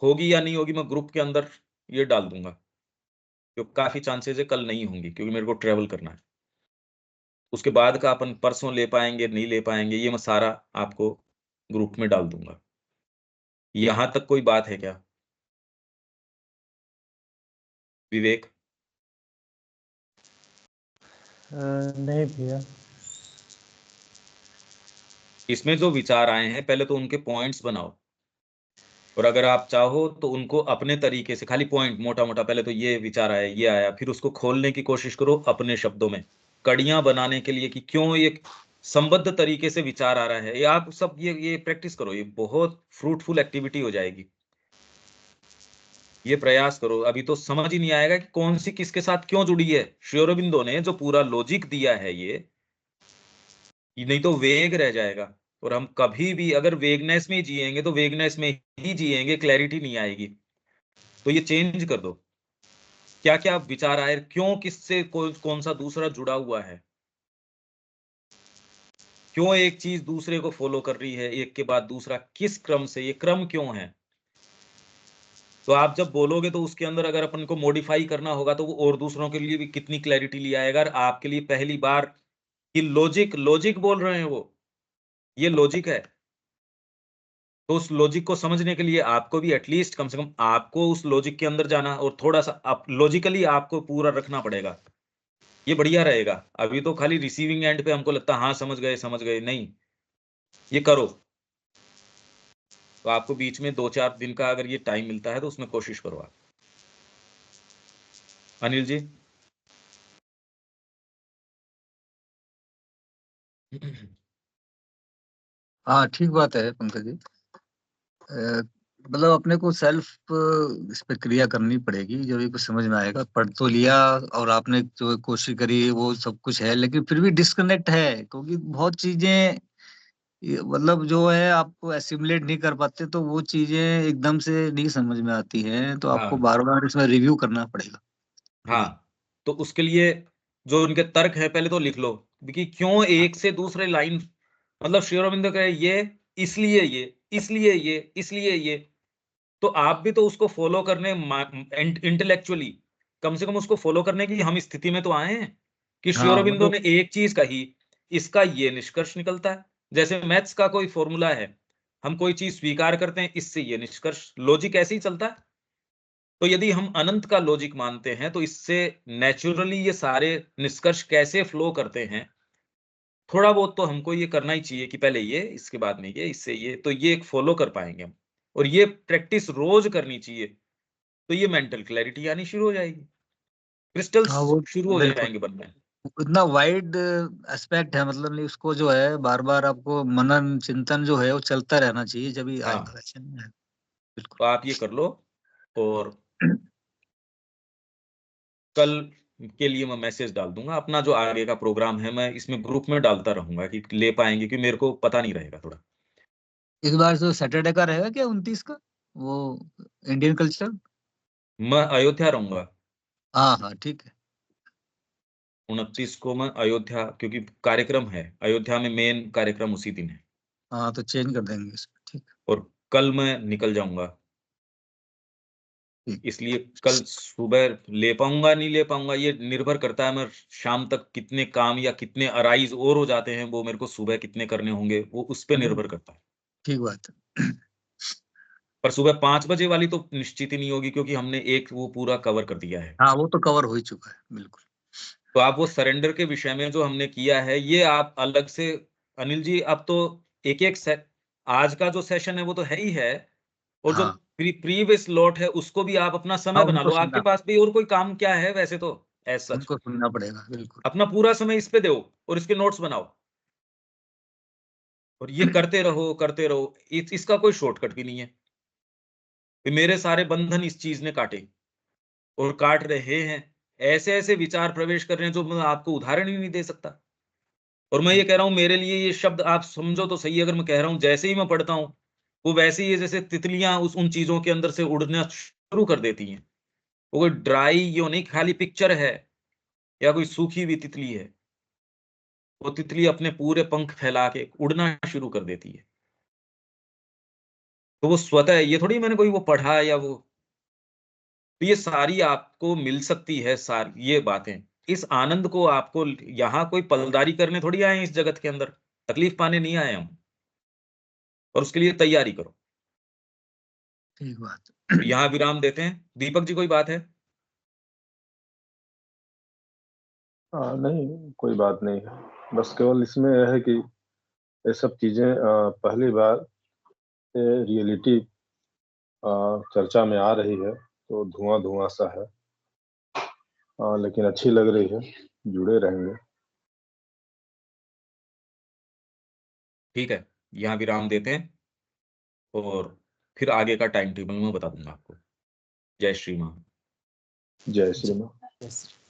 होगी या नहीं होगी मैं ग्रुप के अंदर ये डाल दूंगा, क्योंकि काफी चांसेस है कल नहीं होंगी क्योंकि मेरे को ट्रेवल करना है। उसके बाद का अपन परसों ले पाएंगे नहीं ले पाएंगे ये मैं सारा आपको ग्रुप में डाल दूंगा। यहां तक कोई बात है क्या विवेक? नहीं भैया। इसमें जो विचार आए हैं पहले तो उनके पॉइंट्स बनाओ, और अगर आप चाहो तो उनको अपने तरीके से खाली पॉइंट मोटा मोटा, पहले तो ये विचार आया ये आया, फिर उसको खोलने की कोशिश करो अपने शब्दों में, कड़ियां बनाने के लिए कि क्यों ये संबद्ध तरीके से विचार आ रहा है। ये आप सब ये प्रैक्टिस करो, ये बहुत फ्रूटफुल एक्टिविटी हो जाएगी। ये प्रयास करो। अभी तो समझ ही नहीं आएगा कि कौन सी किसके साथ क्यों जुड़ी है। श्री अरबिंदो ने जो पूरा लॉजिक दिया है ये नहीं तो वेग रह जाएगा। और हम कभी भी अगर वेगनेस में जिएंगे तो वेगनेस में ही जिएंगे, क्लैरिटी नहीं आएगी। तो ये चेंज कर दो। क्या क्या विचार आए, क्यों किससे कौन सा दूसरा जुड़ा हुआ है, क्यों एक चीज दूसरे को फॉलो कर रही है एक के बाद दूसरा, किस क्रम से, ये क्रम क्यों है। तो आप जब बोलोगे तो उसके अंदर अगर अपन को मॉडिफाई करना होगा तो वो और दूसरों के लिए भी कितनी क्लैरिटी ले आएगा। और आपके लिए पहली बार कि लॉजिक लॉजिक बोल रहे हैं वो, ये लॉजिक है। तो उस लॉजिक को समझने के लिए आपको भी एटलीस्ट कम से कम आपको उस लॉजिक के अंदर जाना और थोड़ा सा आप लॉजिकली आपको पूरा रखना पड़ेगा। ये बढ़िया रहेगा। अभी तो खाली रिसीविंग एंड पे हमको लगता है हाँ समझ गए, नहीं, ये करो। तो आपको बीच में 2-4 दिन का अगर ये टाइम मिलता है तो उसमें कोशिश करो आप। अनिल जी। हाँ ठीक बात है पंकज जी। अ, मतलब अपने को सेल्फ इस पे क्रिया करनी पड़ेगी, जो भी कुछ समझ में आएगा। पढ़ तो लिया और आपने जो कोशिश करी वो सब कुछ है, लेकिन फिर भी डिस्कनेक्ट है, क्योंकि बहुत चीजें मतलब जो है आपको एसिमुलेट नहीं कर पाते, तो वो चीजें एकदम से नहीं समझ में आती हैं, तो आपको हाँ बार बार इसमें रिव्यू करना पड़ेगा। हाँ, तो उसके लिए जो उनके तर्क है पहले तो लिख लो कि क्यों एक से दूसरे लाइन, मतलब श्री अरविंद का ये, इसलिए ये, इसलिए ये, इसलिए ये। तो आप भी तो उसको फॉलो करने इंटेलेक्चुअली, कम से कम उसको फॉलो करने की हम स्थिति में तो आए हैं कि श्री हाँ अरबिंदो मतलब ने एक चीज कही, इसका ये निष्कर्ष निकलता है। जैसे मैथ्स का कोई फॉर्मूला है, हम कोई चीज स्वीकार करते हैं, इससे ये निष्कर्ष, लॉजिक ऐसे ही चलता है। तो यदि हम अनंत का लॉजिक मानते हैं तो इससे नेचुरली ये सारे निष्कर्ष कैसे फ्लो करते हैं, थोड़ा बहुत तो हमको ये करना ही चाहिए कि पहले ये, इसके बाद में ये, इससे ये, तो ये एक फॉलो कर पाएँगे हम। और ये प्रैक्टिस रोज़ करनी चाहिए, तो ये मेंटल क्लैरिटी आनी शुरू हो जाएगी। क्रिस्टल्स हाँ वो शुरू हो बिल्कुल जाएँगे बनने। इतना वाइड एस्पेक्ट है, मतलब नहीं उसको जो है बार बार आपको मनन चिंतन जो है वो चलता रहना चाहिए, जब हाँ, आएगा वैसे नहीं है। बिल्कुल। तो आप ये कर लो और कल के लिए मैं मैसेज डाल दूँगा। अपना जो आगे का प्रोग्राम है, मैं इसमें ग्रुप में डालता रहूँगा कि ले पाएँगे, क्योंकि मेरे को पता नहीं रहेगा थोड़ा। इस बार जो सैटरडे का रहेगा क्या 29 का, वो इंडियन कल्चर? मैं अयोध्या रहूँगा, हाँ हाँ ठीक है। 29 को मैं अयोध्या, क्योंकि कार्यक्रम है, अयोध्या में मेन कार्यक्रम उसी दिन है। हाँ तो चेंज कर देंगे इसमें, ठीक है। और कल मैं निकल जाऊँगा, ठीक। इसलिए कल सुबह ले पाऊँगा, नहीं ले पाऊँगा, ये निर्भर करता है मैं शाम तक कितने काम या कितने अराइज़ और हो जाते हैं, वो मेरे को सुबह कितने करने होंगे, वो उस पे निर्भर करता है। ठीक बात है। पर सुबह 5 बजे वाली तो निश्चित ही नहीं होगी, क्योंकि हमने एक वो पूरा कवर कर दिया है। हाँ वो तो कवर हो ही चुका है, बिल्कुल। तो आप वो सरेंडर के विषय में जो हमने किया है, ये आप अलग से अनिल जी, अब तो एक-एक से आज का जो सेशन है वो तो है ही है, और जो हाँ प्रीवियस लॉट है उसको भी आप अपना हाँ समय बना उनको लो। आपके सुनना, पास भी और कोई काम क्या है वैसे तो एज़ सच? उनको सुनना पड़ेगा, बिल्कुल। अपना पूरा समय इस पे दो और इसके नोट्स बनाओ और ये करते रहो, करते रहो। इसका कोई शॉर्टकट भी नहीं है। कि मेरे सारे बंधन इस चीज़ ने काटे और काट रहे हैं। ऐसे-ऐसे विचार प्रवेश कर रहे हैं जो मैं आपको उदाहरण ही नहीं दे सकता। और मैं ये कह रहा हूँ, मेरे लिए ये शब्द आप समझो तो सही, अगर मैं कह रहा हूँ जैसे ही मैं पढ़ता हूँ, वो वैसे ही है जैसे तितलियाँ उस उन चीज़ों के अंदर से उड़ना शुरू कर देती हैं। वो कोई ड्राई यो नहीं, खाली पिक्चर है या कोई सूखी हुई तितली है। वो तितली अपने पूरे पंख फैला के उड़ना शुरू कर देती है। तो वो स्वतः, ये थोड़ी मैंने कोई वो पढ़ा या वो, तो ये सारी आपको मिल सकती है सारी ये बातें। इस आनंद को आपको यहाँ कोई पलदारी करने थोड़ी आए हैं इस जगत के अंदर, तकलीफ पाने नहीं आए हम। और उसके लिए तैयारी करो। ठीक बात। तो यहाँ विराम देते हैं। दीपक जी, कोई बात है? नहीं, कोई बात नहीं है। बस केवल इसमें यह है कि ये सब चीजें पहली बार रियलिटी चर्चा में आ रही है, तो धुआं-धुआं सा है। लेकिन अच्छी लग रही है, जुड़े रहेंगे। ठीक है, यहाँ विराम देते हैं और फिर आगे का टाइम टेबल मैं बता दूँगा आपको। जय श्री राम। जय श्री राम। जी।